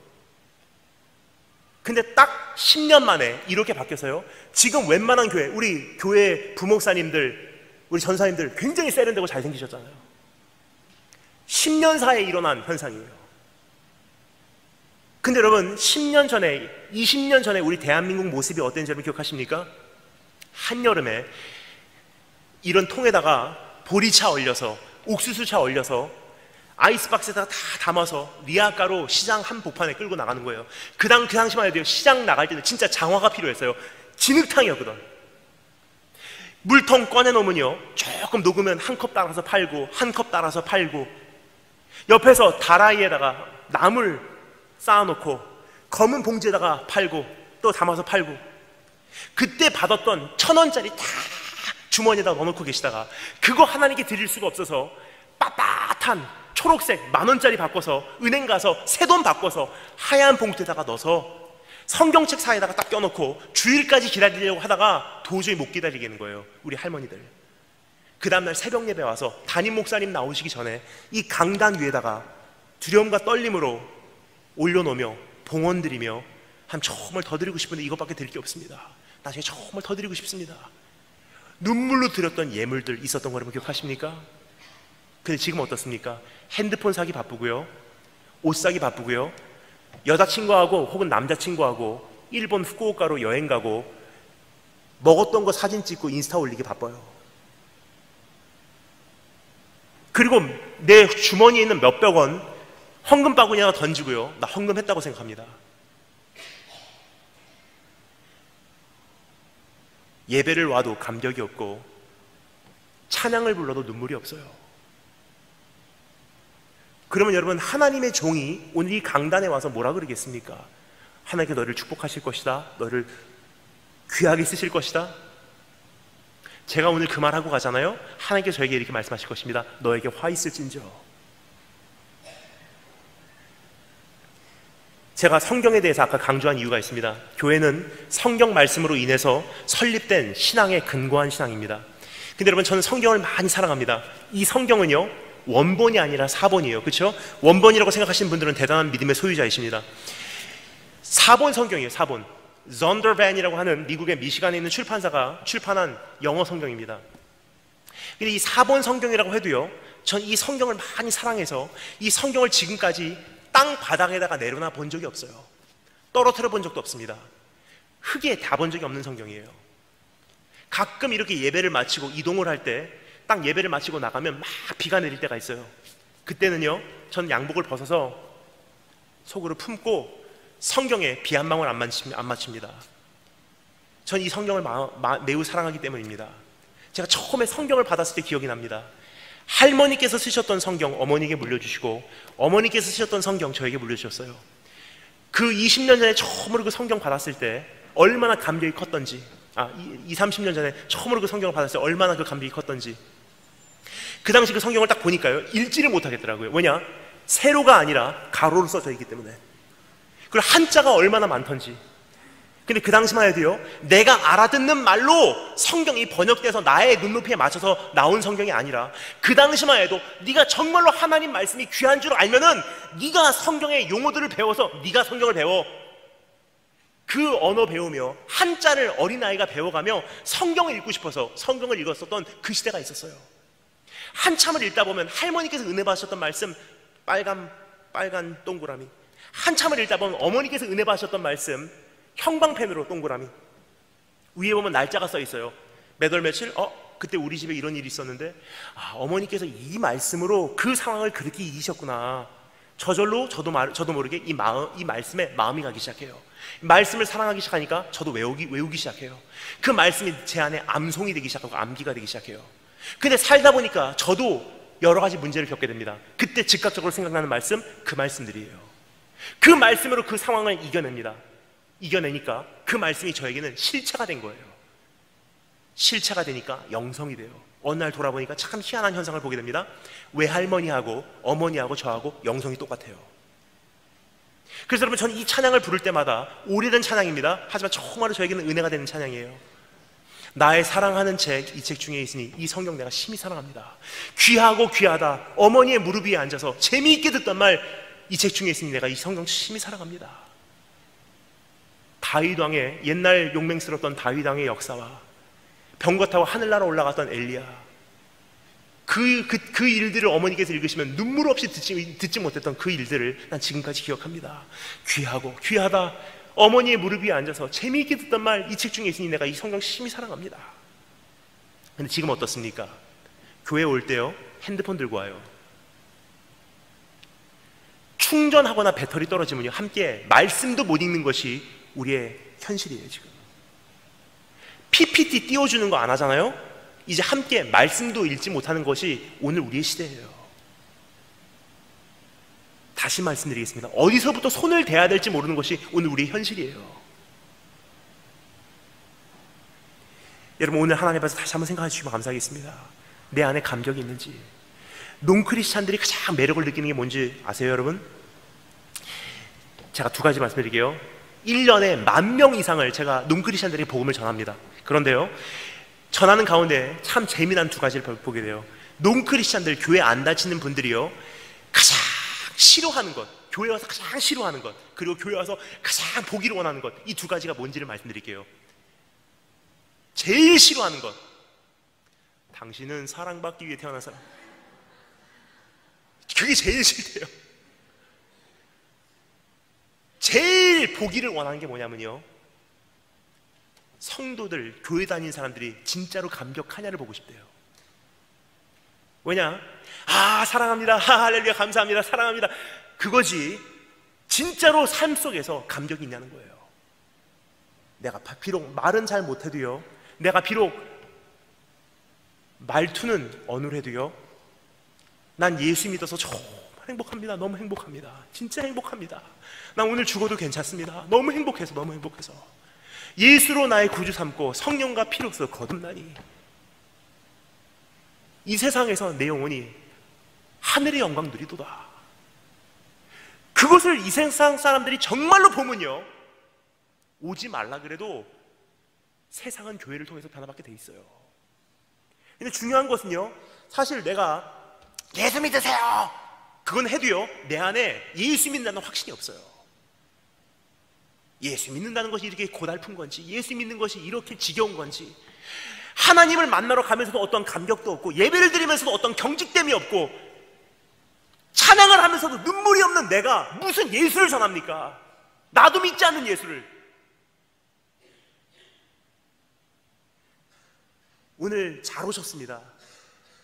S5: 근데 딱 10년 만에 이렇게 바뀌어서요, 지금 웬만한 교회, 우리 교회 부목사님들, 우리 전사님들 굉장히 세련되고 잘생기셨잖아요. 10년 사이에 일어난 현상이에요. 근데 여러분, 10년 전에, 20년 전에 우리 대한민국 모습이 어땠는지 여러분 기억하십니까? 한여름에 이런 통에다가 보리차 얼려서, 옥수수차 얼려서 아이스박스에다가 다 담아서 리아가로 시장 한 복판에 끌고 나가는 거예요. 그 당시만 해도 시장 나갈 때는 진짜 장화가 필요했어요. 진흙탕이었거든. 물통 꺼내놓으면요, 조금 녹으면 한 컵 따라서 팔고, 한 컵 따라서 팔고, 옆에서 다라이에다가 나물 쌓아놓고 검은 봉지에다가 팔고, 또 담아서 팔고. 그때 받았던 1,000원짜리 다 주머니에다 넣어놓고 계시다가 그거 하나님께 드릴 수가 없어서 빳빳한 초록색 10,000원짜리 바꿔서 은행 가서 새 돈 바꿔서 하얀 봉투에다가 넣어서 성경책 사이에다가 딱 껴놓고 주일까지 기다리려고 하다가 도저히 못 기다리겠는 거예요. 우리 할머니들. 그 다음날 새벽 예배 와서 담임 목사님 나오시기 전에 이 강단 위에다가 두려움과 떨림으로 올려놓으며 봉헌 드리며 한 정말 더 드리고 싶은데 이것밖에 드릴 게 없습니다. 나중에 정말 더 드리고 싶습니다. 눈물로 드렸던 예물들 있었던 거 여러분 기억하십니까? 근데 지금 어떻습니까? 핸드폰 사기 바쁘고요, 옷 사기 바쁘고요, 여자친구하고 혹은 남자친구하고 일본 후쿠오카로 여행 가고 먹었던 거 사진 찍고 인스타 올리기 바빠요. 그리고 내 주머니에 있는 몇백 원 헌금 바구니 하나 던지고요, 나 헌금했다고 생각합니다. 예배를 와도 감격이 없고 찬양을 불러도 눈물이 없어요. 그러면 여러분, 하나님의 종이 오늘 이 강단에 와서 뭐라 그러겠습니까? 하나님께 너를 축복하실 것이다, 너를 귀하게 쓰실 것이다. 제가 오늘 그 말하고 가잖아요. 하나님께서 저에게 이렇게 말씀하실 것입니다. 너에게 화 있을진저. 제가 성경에 대해서 아까 강조한 이유가 있습니다. 교회는 성경 말씀으로 인해서 설립된 신앙의 근거한 신앙입니다. 근데 여러분, 저는 성경을 많이 사랑합니다. 이 성경은요, 원본이 아니라 사본이에요. 그렇죠? 원본이라고 생각하시는 분들은 대단한 믿음의 소유자이십니다. 사본 성경이에요. 사본. 존더반이라고 하는 미국의 미시간에 있는 출판사가 출판한 영어 성경입니다. 근데 이 사본 성경이라고 해도요, 전 이 성경을 많이 사랑해서 이 성경을 지금까지 땅 바닥에다가 내려놔 본 적이 없어요. 떨어뜨려 본 적도 없습니다. 흙에 다 본 적이 없는 성경이에요. 가끔 이렇게 예배를 마치고 이동을 할 때 딱 예배를 마치고 나가면 막 비가 내릴 때가 있어요. 그때는요, 전 양복을 벗어서 속으로 품고 성경에 비 한 방울 안 맞춥니다. 전 이 성경을 매우 사랑하기 때문입니다. 제가 처음에 성경을 받았을 때 기억이 납니다. 할머니께서 쓰셨던 성경 어머니에게 물려주시고 어머니께서 쓰셨던 성경 저에게 물려주셨어요. 그 20년 전에 처음으로 그 성경 받았을 때 얼마나 감격이 컸던지, 30년 전에 처음으로 그 성경을 받았을 때 얼마나 그 감격이 컸던지, 그 당시 그 성경을 딱 보니까요, 읽지를 못하겠더라고요. 왜냐? 세로가 아니라 가로로 써져 있기 때문에. 그리고 한자가 얼마나 많던지. 근데 그 당시만 해도요, 내가 알아듣는 말로 성경이 번역돼서 나의 눈높이에 맞춰서 나온 성경이 아니라, 그 당시만 해도 네가 정말로 하나님 말씀이 귀한 줄 알면은 네가 성경의 용어들을 배워서 네가 성경을 배워. 그 언어 배우며 한자를 어린아이가 배워가며 성경을 읽고 싶어서 성경을 읽었었던 그 시대가 있었어요. 한참을 읽다 보면 할머니께서 은혜 받으셨던 말씀, 빨간 동그라미. 한참을 읽다 보면 어머니께서 은혜 받으셨던 말씀, 형광펜으로 동그라미. 위에 보면 날짜가 써 있어요. 몇 월 며칠? 그때 우리 집에 이런 일이 있었는데, 어머니께서 이 말씀으로 그 상황을 그렇게 이기셨구나. 저절로 저도 모르게 이 말씀에 마음이 가기 시작해요. 말씀을 사랑하기 시작하니까 저도 외우기 시작해요. 그 말씀이 제 안에 암송이 되기 시작하고 암기가 되기 시작해요. 근데 살다 보니까 저도 여러 가지 문제를 겪게 됩니다. 그때 즉각적으로 생각나는 말씀, 그 말씀들이에요. 그 말씀으로 그 상황을 이겨냅니다. 이겨내니까 그 말씀이 저에게는 실체가 된 거예요. 실체가 되니까 영성이 돼요. 어느 날 돌아보니까 참 희한한 현상을 보게 됩니다. 외할머니하고 어머니하고 저하고 영성이 똑같아요. 그래서 여러분, 저는 이 찬양을 부를 때마다 오래된 찬양입니다. 하지만 정말로 저에게는 은혜가 되는 찬양이에요. 나의 사랑하는 책, 이 책 중에 있으니 이 성경 내가 심히 사랑합니다. 귀하고 귀하다. 어머니의 무릎 위에 앉아서 재미있게 듣던 말, 이 책 중에 있으니 내가 이 성경 심히 사랑합니다. 다윗 왕의, 옛날 용맹스럽던 다윗 왕의 역사와 병거 타고 하늘나라 올라갔던 엘리야, 그 일들을 어머니께서 읽으시면 눈물 없이 듣지 못했던 그 일들을 난 지금까지 기억합니다. 귀하고 귀하다. 어머니의 무릎 위에 앉아서 재미있게 듣던 말, 이 책 중에 있으니 내가 이 성경 심히 사랑합니다. 근데 지금 어떻습니까? 교회 올 때요, 핸드폰 들고 와요. 충전하거나 배터리 떨어지면요, 함께 말씀도 못 읽는 것이 우리의 현실이에요. 지금 PPT 띄워주는 거 안 하잖아요. 이제 함께 말씀도 읽지 못하는 것이 오늘 우리의 시대예요. 다시 말씀드리겠습니다. 어디서부터 손을 대야 될지 모르는 것이 오늘 우리의 현실이에요. 여러분, 오늘 하나님 앞에서 다시 한번 생각해 주시면 감사하겠습니다. 내 안에 감격이 있는지. 논크리스찬들이 가장 매력을 느끼는 게 뭔지 아세요, 여러분? 제가 두 가지 말씀드릴게요. 1년에 10,000명 이상을 제가 논크리스천들에게 복음을 전합니다. 그런데요, 전하는 가운데 참 재미난 두 가지를 보게 돼요. 논크리스천들, 교회 안 다치는 분들이요, 가장 싫어하는 것, 교회 와서 가장 싫어하는 것, 그리고 교회 와서 가장 보기를 원하는 것, 이 두 가지가 뭔지를 말씀드릴게요. 제일 싫어하는 것, 당신은 사랑받기 위해 태어난 사람. 그게 제일 싫대요. 제일 보기를 원하는 게 뭐냐면요, 성도들, 교회 다니는 사람들이 진짜로 감격하냐를 보고 싶대요. 왜냐? 사랑합니다, 할렐루야, 감사합니다, 사랑합니다, 그거지. 진짜로 삶 속에서 감격이 있냐는 거예요. 내가 비록 말은 잘 못해도요, 내가 비록 말투는 어눌해도요, 난 예수 믿어서 정말 행복합니다. 너무 행복합니다. 진짜 행복합니다. 난 오늘 죽어도 괜찮습니다. 너무 행복해서, 너무 행복해서. 예수로 나의 구주 삼고 성령과 피로써 거듭나니 이 세상에서 내 영혼이 하늘의 영광 누리도다. 그것을 이 세상 사람들이 정말로 보면요, 오지 말라 그래도 세상은 교회를 통해서 변화받게 돼 있어요. 근데 중요한 것은요, 사실 내가 예수 믿으세요 그건 해도요, 내 안에 예수 믿는다는 확신이 없어요. 예수 믿는다는 것이 이렇게 고달픈 건지, 예수 믿는 것이 이렇게 지겨운 건지, 하나님을 만나러 가면서도 어떤 감격도 없고, 예배를 드리면서도 어떤 경직됨이 없고, 찬양을 하면서도 눈물이 없는 내가 무슨 예수를 전합니까? 나도 믿지 않는 예수를. 오늘 잘 오셨습니다.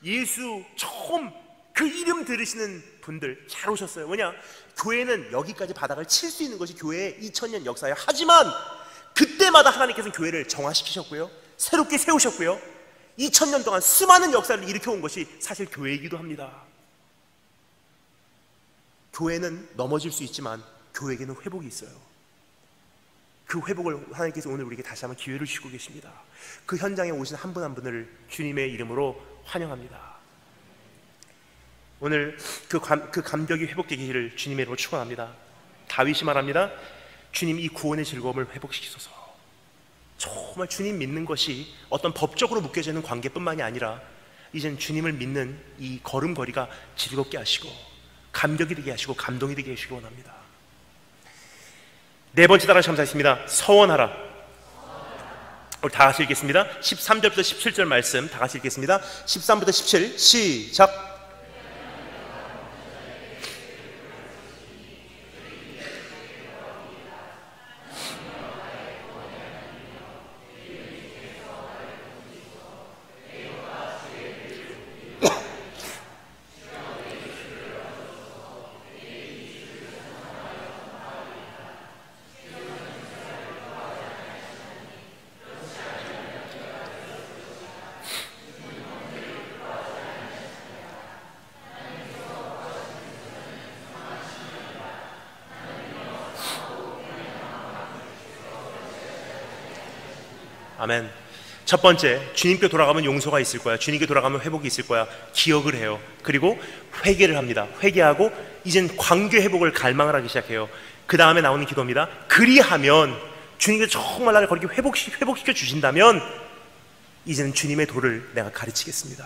S5: 예수 처음 그 이름 들으시는 분들 잘 오셨어요. 왜냐? 교회는 여기까지 바닥을 칠 수 있는 것이 교회의 2000년 역사예요. 하지만 그때마다 하나님께서는 교회를 정화시키셨고요, 새롭게 세우셨고요, 2000년 동안 수많은 역사를 일으켜온 것이 사실 교회이기도 합니다. 교회는 넘어질 수 있지만 교회에게는 회복이 있어요. 그 회복을 하나님께서 오늘 우리에게 다시 한번 기회를 주시고 계십니다. 그 현장에 오신 한 분 한 분을 주님의 이름으로 환영합니다. 오늘 그 감격이 회복되기를 주님의 이름으로 축원합니다. 다윗이 말합니다. 주님, 이 구원의 즐거움을 회복시키소서. 정말 주님 믿는 것이 어떤 법적으로 묶여지는 관계뿐만이 아니라 이젠 주님을 믿는 이 걸음걸이가 즐겁게 하시고 감격이 되게 하시고 감동이 되게 해주시기 원합니다. 네 번째 따라 감사했습니다. 서원하라. 우리 다 같이 읽겠습니다. 13절부터 17절 말씀 다 같이 읽겠습니다. 13부터 17 시작. 아멘. 첫 번째, 주님께 돌아가면 용서가 있을 거야. 주님께 돌아가면 회복이 있을 거야. 기억을 해요. 그리고 회개를 합니다. 회개하고 이젠 관계 회복을 갈망을 하기 시작해요. 그 다음에 나오는 기도입니다. 그리하면 주님께서 정말 나를 그렇게 회복시켜 주신다면 이제는 주님의 도를 내가 가르치겠습니다.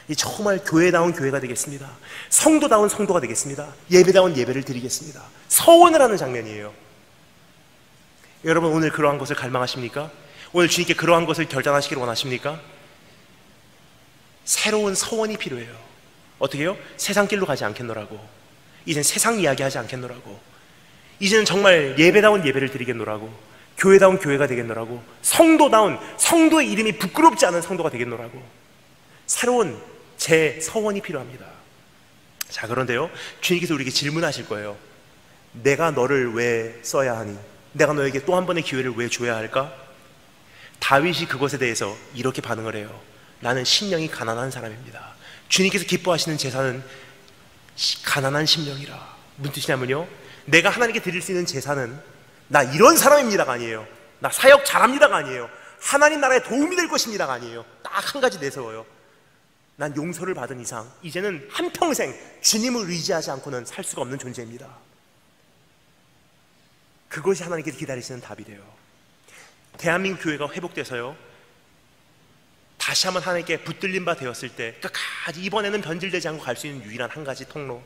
S5: 이 정말 교회다운 교회가 되겠습니다. 성도다운 성도가 되겠습니다. 예배다운 예배를 드리겠습니다. 서원을 하는 장면이에요. 여러분, 오늘 그러한 것을 갈망하십니까? 오늘 주님께 그러한 것을 결단하시기를 원하십니까? 새로운 서원이 필요해요. 어떻게 해요? 세상 길로 가지 않겠노라고. 이젠 세상 이야기 하지 않겠노라고. 이제는 정말 예배다운 예배를 드리겠노라고. 교회다운 교회가 되겠노라고. 성도다운 성도의 이름이 부끄럽지 않은 성도가 되겠노라고. 새로운 제 서원이 필요합니다. 자, 그런데요, 주님께서 우리에게 질문하실 거예요. 내가 너를 왜 써야 하니? 내가 너에게 또 한 번의 기회를 왜 줘야 할까? 다윗이 그것에 대해서 이렇게 반응을 해요. 나는 심령이 가난한 사람입니다. 주님께서 기뻐하시는 제사는 가난한 심령이라. 무슨 뜻이냐면요, 내가 하나님께 드릴 수 있는 제사는 나 이런 사람입니다가 아니에요. 나 사역 잘합니다가 아니에요. 하나님 나라에 도움이 될 것입니다가 아니에요. 딱 한 가지 내세워요. 난 용서를 받은 이상 이제는 한평생 주님을 의지하지 않고는 살 수가 없는 존재입니다. 그것이 하나님께서 기다리시는 답이 돼요. 대한민국 교회가 회복돼서요, 다시 한번 하나님께 붙들린 바 되었을 때 끝까지 이번에는 변질되지 않고 갈 수 있는 유일한 한 가지 통로,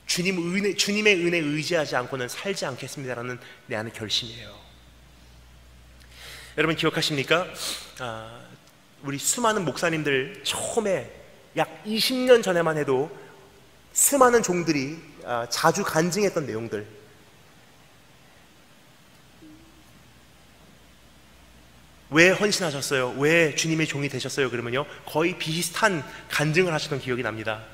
S5: 주님의 은혜 의지하지 않고는 살지 않겠습니다라는 내 안의 결심이에요. 여러분 기억하십니까? 우리 수많은 목사님들 처음에 약 20년 전에만 해도 수많은 종들이 자주 간증했던 내용들, 왜 헌신하셨어요? 왜 주님의 종이 되셨어요? 그러면요, 거의 비슷한 간증을 하셨던 기억이 납니다.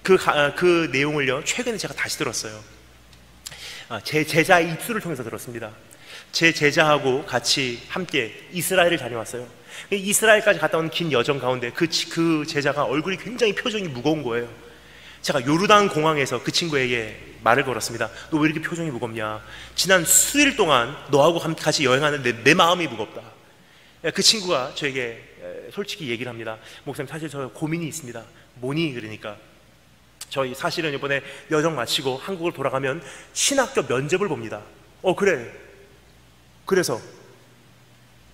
S5: 그 내용을요, 최근에 제가 다시 들었어요. 제 제자의 입술을 통해서 들었습니다. 제 제자하고 같이 함께 이스라엘을 다녀왔어요. 이스라엘까지 갔다 온 긴 여정 가운데 그 제자가 얼굴이 굉장히 표정이 무거운 거예요. 제가 요르단 공항에서 그 친구에게 말을 걸었습니다. 너 왜 이렇게 표정이 무겁냐? 지난 수일 동안 너하고 같이 여행하는데 내 마음이 무겁다. 그 친구가 저에게 솔직히 얘기를 합니다. 목사님, 사실 저 고민이 있습니다. 뭐니? 그러니까 저희 사실은 이번에 여정 마치고 한국으로 돌아가면 신학교 면접을 봅니다. 그래. 그래서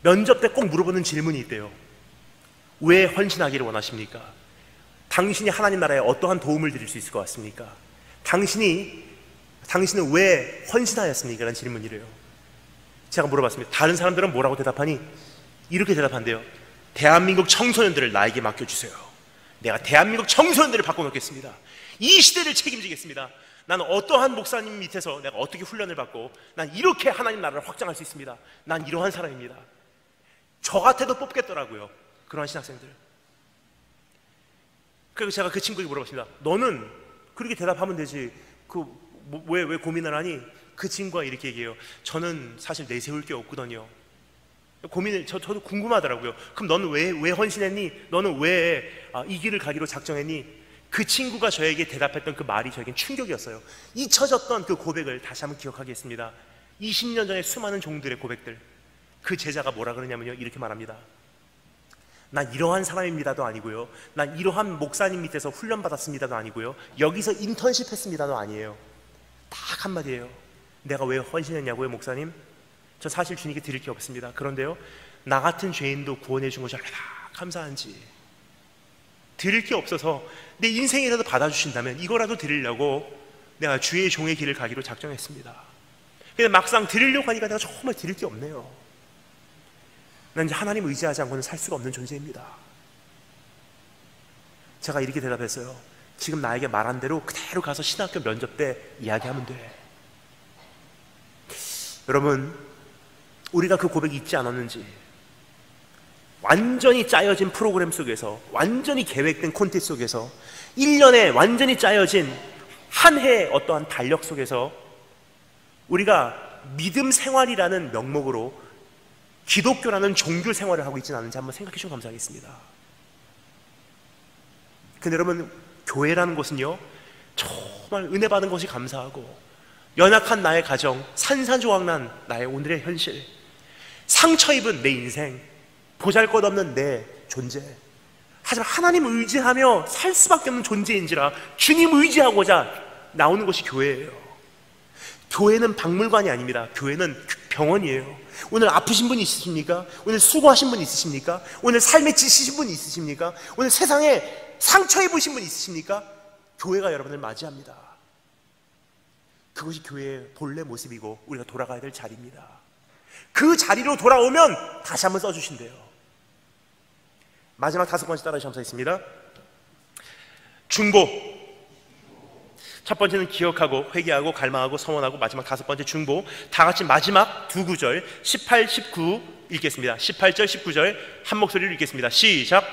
S5: 면접 때 꼭 물어보는 질문이 있대요. 왜 헌신하기를 원하십니까? 당신이 하나님 나라에 어떠한 도움을 드릴 수 있을 것 같습니까? 당신은 왜 헌신하였습니까? 라는 질문이래요. 제가 물어봤습니다. 다른 사람들은 뭐라고 대답하니? 이렇게 대답한대요. 대한민국 청소년들을 나에게 맡겨주세요. 내가 대한민국 청소년들을 바꿔놓겠습니다. 이 시대를 책임지겠습니다. 나는 어떠한 목사님 밑에서 내가 어떻게 훈련을 받고 난 이렇게 하나님 나라를 확장할 수 있습니다. 난 이러한 사람입니다. 저 같아도 뽑겠더라고요, 그러한 신학생들. 그리고 제가 그 친구에게 물어봤습니다. 너는 그렇게 대답하면 되지, 왜 고민을 하니? 그 친구가 이렇게 얘기해요. 저는 사실 내세울 게 없거든요. 저도 궁금하더라고요. 그럼 너는 왜 헌신했니? 너는 왜 이 길을 가기로 작정했니? 그 친구가 저에게 대답했던 그 말이 저에겐 충격이었어요. 잊혀졌던 그 고백을 다시 한번 기억하겠습니다. 20년 전에 수많은 종들의 고백들. 그 제자가 뭐라 그러냐면요, 이렇게 말합니다. 난 이러한 사람입니다도 아니고요, 난 이러한 목사님 밑에서 훈련받았습니다도 아니고요, 여기서 인턴십 했습니다도 아니에요. 딱 한마디예요. 내가 왜 헌신했냐고요, 목사님? 저 사실 주님께 드릴 게 없습니다. 그런데요, 나 같은 죄인도 구원해 준 것이 얼마나 감사한지, 드릴 게 없어서 내 인생이라도 받아주신다면 이거라도 드리려고 내가 주의 종의 길을 가기로 작정했습니다. 근데 막상 드리려고 하니까 내가 정말 드릴 게 없네요. 난 이제 하나님 의지하지 않고는 살 수가 없는 존재입니다. 제가 이렇게 대답했어요. 지금 나에게 말한 대로 그대로 가서 신학교 면접 때 이야기하면 돼. 여러분, 우리가 그 고백이 있지 않았는지, 완전히 짜여진 프로그램 속에서, 완전히 계획된 콘텐츠 속에서, 1년에 완전히 짜여진 한 해의 어떠한 달력 속에서 우리가 믿음 생활이라는 명목으로 기독교라는 종교 생활을 하고 있지는 않은지 한번 생각해 주시면 감사하겠습니다. 근데 여러분, 교회라는 것은요, 정말 은혜 받은 것이 감사하고, 연약한 나의 가정, 산산조각난 나의 오늘의 현실, 상처 입은 내 인생, 보잘것없는 내 존재, 하지만 하나님 의지하며 살 수밖에 없는 존재인지라 주님 의지하고자 나오는 것이 교회예요. 교회는 박물관이 아닙니다. 교회는 병원이에요. 오늘 아프신 분 있으십니까? 오늘 수고하신 분 있으십니까? 오늘 삶에 지치신 분 있으십니까? 오늘 세상에 상처 입으신 분 있으십니까? 교회가 여러분을 맞이합니다. 그것이 교회의 본래 모습이고 우리가 돌아가야 될 자리입니다. 그 자리로 돌아오면 다시 한번 써주신대요. 마지막 5번째 따라 점사했습니다. 중보. 첫 번째는 기억하고 회개하고 갈망하고 서원하고, 마지막 5번째 중보. 다 같이 마지막 2구절 18, 19 읽겠습니다. 18절 19절 한 목소리로 읽겠습니다. 시작.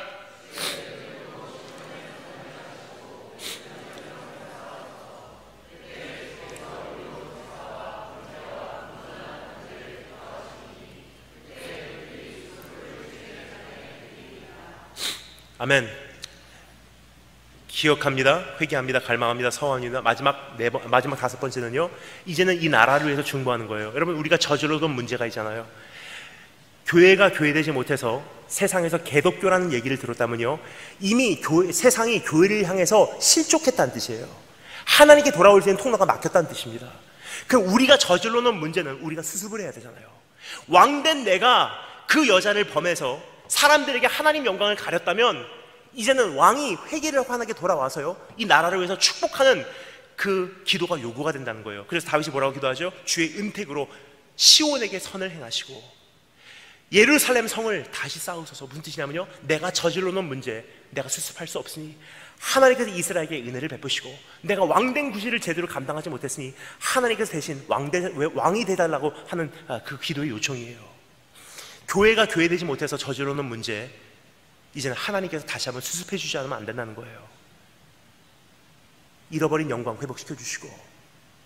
S5: 아멘. 기억합니다, 회개합니다, 갈망합니다, 서원합니다. 마지막 5번째는요, 이제는 이 나라를 위해서 중보하는 거예요. 여러분, 우리가 저질러던 문제가 있잖아요. 교회가 교회되지 못해서 세상에서 개독교라는 얘기를 들었다면요, 이미 세상이 교회를 향해서 실족했다는 뜻이에요. 하나님께 돌아올 수 있는 통로가 막혔다는 뜻입니다. 그럼 우리가 저질러 놓은 문제는 우리가 수습을 해야 되잖아요. 왕된 내가 그 여자를 범해서 사람들에게 하나님 영광을 가렸다면 이제는 왕이 회개를 환하게 돌아와서요, 이 나라를 위해서 축복하는 그 기도가 요구가 된다는 거예요. 그래서 다윗이 뭐라고 기도하죠? 주의 은택으로 시온에게 선을 행하시고 예루살렘 성을 다시 쌓으소서. 무슨 뜻이냐면요, 내가 저질러 놓은 문제 내가 수습할 수 없으니 하나님께서 이스라엘에게 은혜를 베푸시고, 내가 왕된 구실을 제대로 감당하지 못했으니 하나님께서 대신 왕이 되달라고 하는 그 기도의 요청이에요. 교회가 교회되지 못해서 저질러 놓은 문제 이제는 하나님께서 다시 한번 수습해 주지 않으면 안 된다는 거예요. 잃어버린 영광 회복시켜 주시고,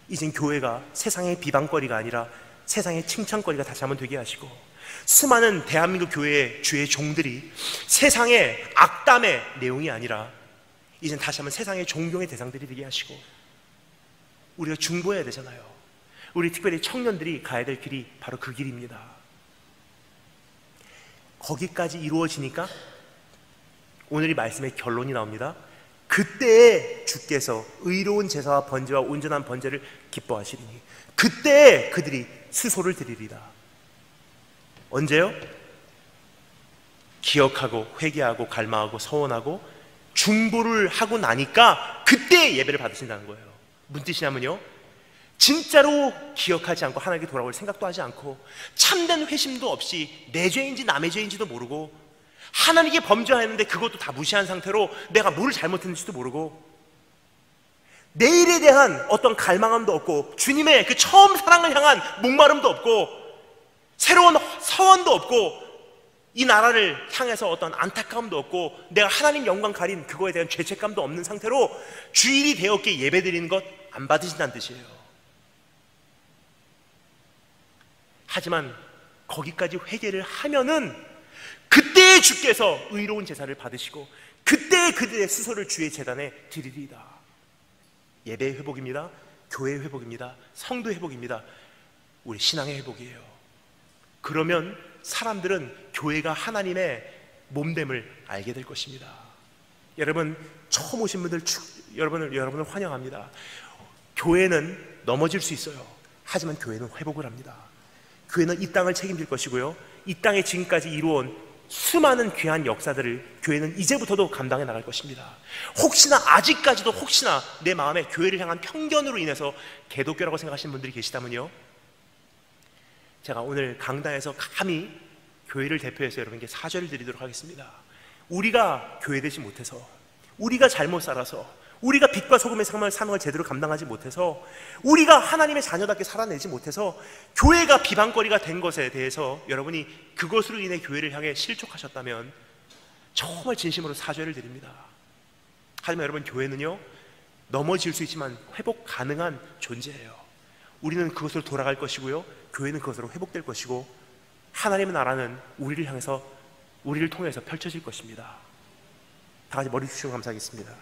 S5: 이젠 교회가 세상의 비방거리가 아니라 세상의 칭찬거리가 다시 한번 되게 하시고, 수많은 대한민국 교회의 주의 종들이 세상의 악담의 내용이 아니라 이젠 다시 한번 세상의 존경의 대상들이 되게 하시고, 우리가 중보해야 되잖아요. 우리 특별히 청년들이 가야 될 길이 바로 그 길입니다. 거기까지 이루어지니까 오늘 이 말씀의 결론이 나옵니다. 그때에 주께서 의로운 제사와 번제와 온전한 번제를 기뻐하시리니 그때에 그들이 수소를 드리리라. 언제요? 기억하고 회개하고 갈망하고 서원하고 중보를 하고 나니까 그때 예배를 받으신다는 거예요. 무슨 뜻이냐면요, 진짜로 기억하지 않고 하나님께 돌아올 생각도 하지 않고 참된 회심도 없이 내 죄인지 남의 죄인지도 모르고 하나님께 범죄하였는데 그것도 다 무시한 상태로 내가 뭘 잘못했는지도 모르고 내일에 대한 어떤 갈망함도 없고 주님의 그 처음 사랑을 향한 목마름도 없고 새로운 서원도 없고 이 나라를 향해서 어떤 안타까움도 없고 내가 하나님 영광 가린 그거에 대한 죄책감도 없는 상태로 주일이 되었기에 예배드리는 것 안 받으신다는 뜻이에요. 하지만 거기까지 회개를 하면은 그때 주께서 의로운 제사를 받으시고 그때 그들의 수소를 주의 제단에 드리리이다. 예배의 회복입니다. 교회의 회복입니다. 성도의 회복입니다. 우리 신앙의 회복이에요. 그러면 사람들은 교회가 하나님의 몸됨을 알게 될 것입니다. 여러분, 처음 오신 분들 여러분을 환영합니다. 교회는 넘어질 수 있어요. 하지만 교회는 회복을 합니다. 교회는 이 땅을 책임질 것이고요, 이 땅에 지금까지 이루어온 수많은 귀한 역사들을 교회는 이제부터도 감당해 나갈 것입니다. 혹시나 아직까지도 혹시나 내 마음에 교회를 향한 편견으로 인해서 개독교라고 생각하시는 분들이 계시다면요, 제가 오늘 강단에서 감히 교회를 대표해서 여러분께 사죄를 드리도록 하겠습니다. 우리가 교회되지 못해서, 우리가 잘못 살아서, 우리가 빛과 소금의 사는 걸 제대로 감당하지 못해서, 우리가 하나님의 자녀답게 살아내지 못해서 교회가 비방거리가 된 것에 대해서 여러분이 그것으로 인해 교회를 향해 실족하셨다면 정말 진심으로 사죄를 드립니다. 하지만 여러분, 교회는요, 넘어질 수 있지만 회복 가능한 존재예요. 우리는 그것으로 돌아갈 것이고요, 교회는 그것으로 회복될 것이고, 하나님의 나라는 우리를 향해서, 우리를 통해서 펼쳐질 것입니다. 다 같이 머리 숙이고 감사하겠습니다.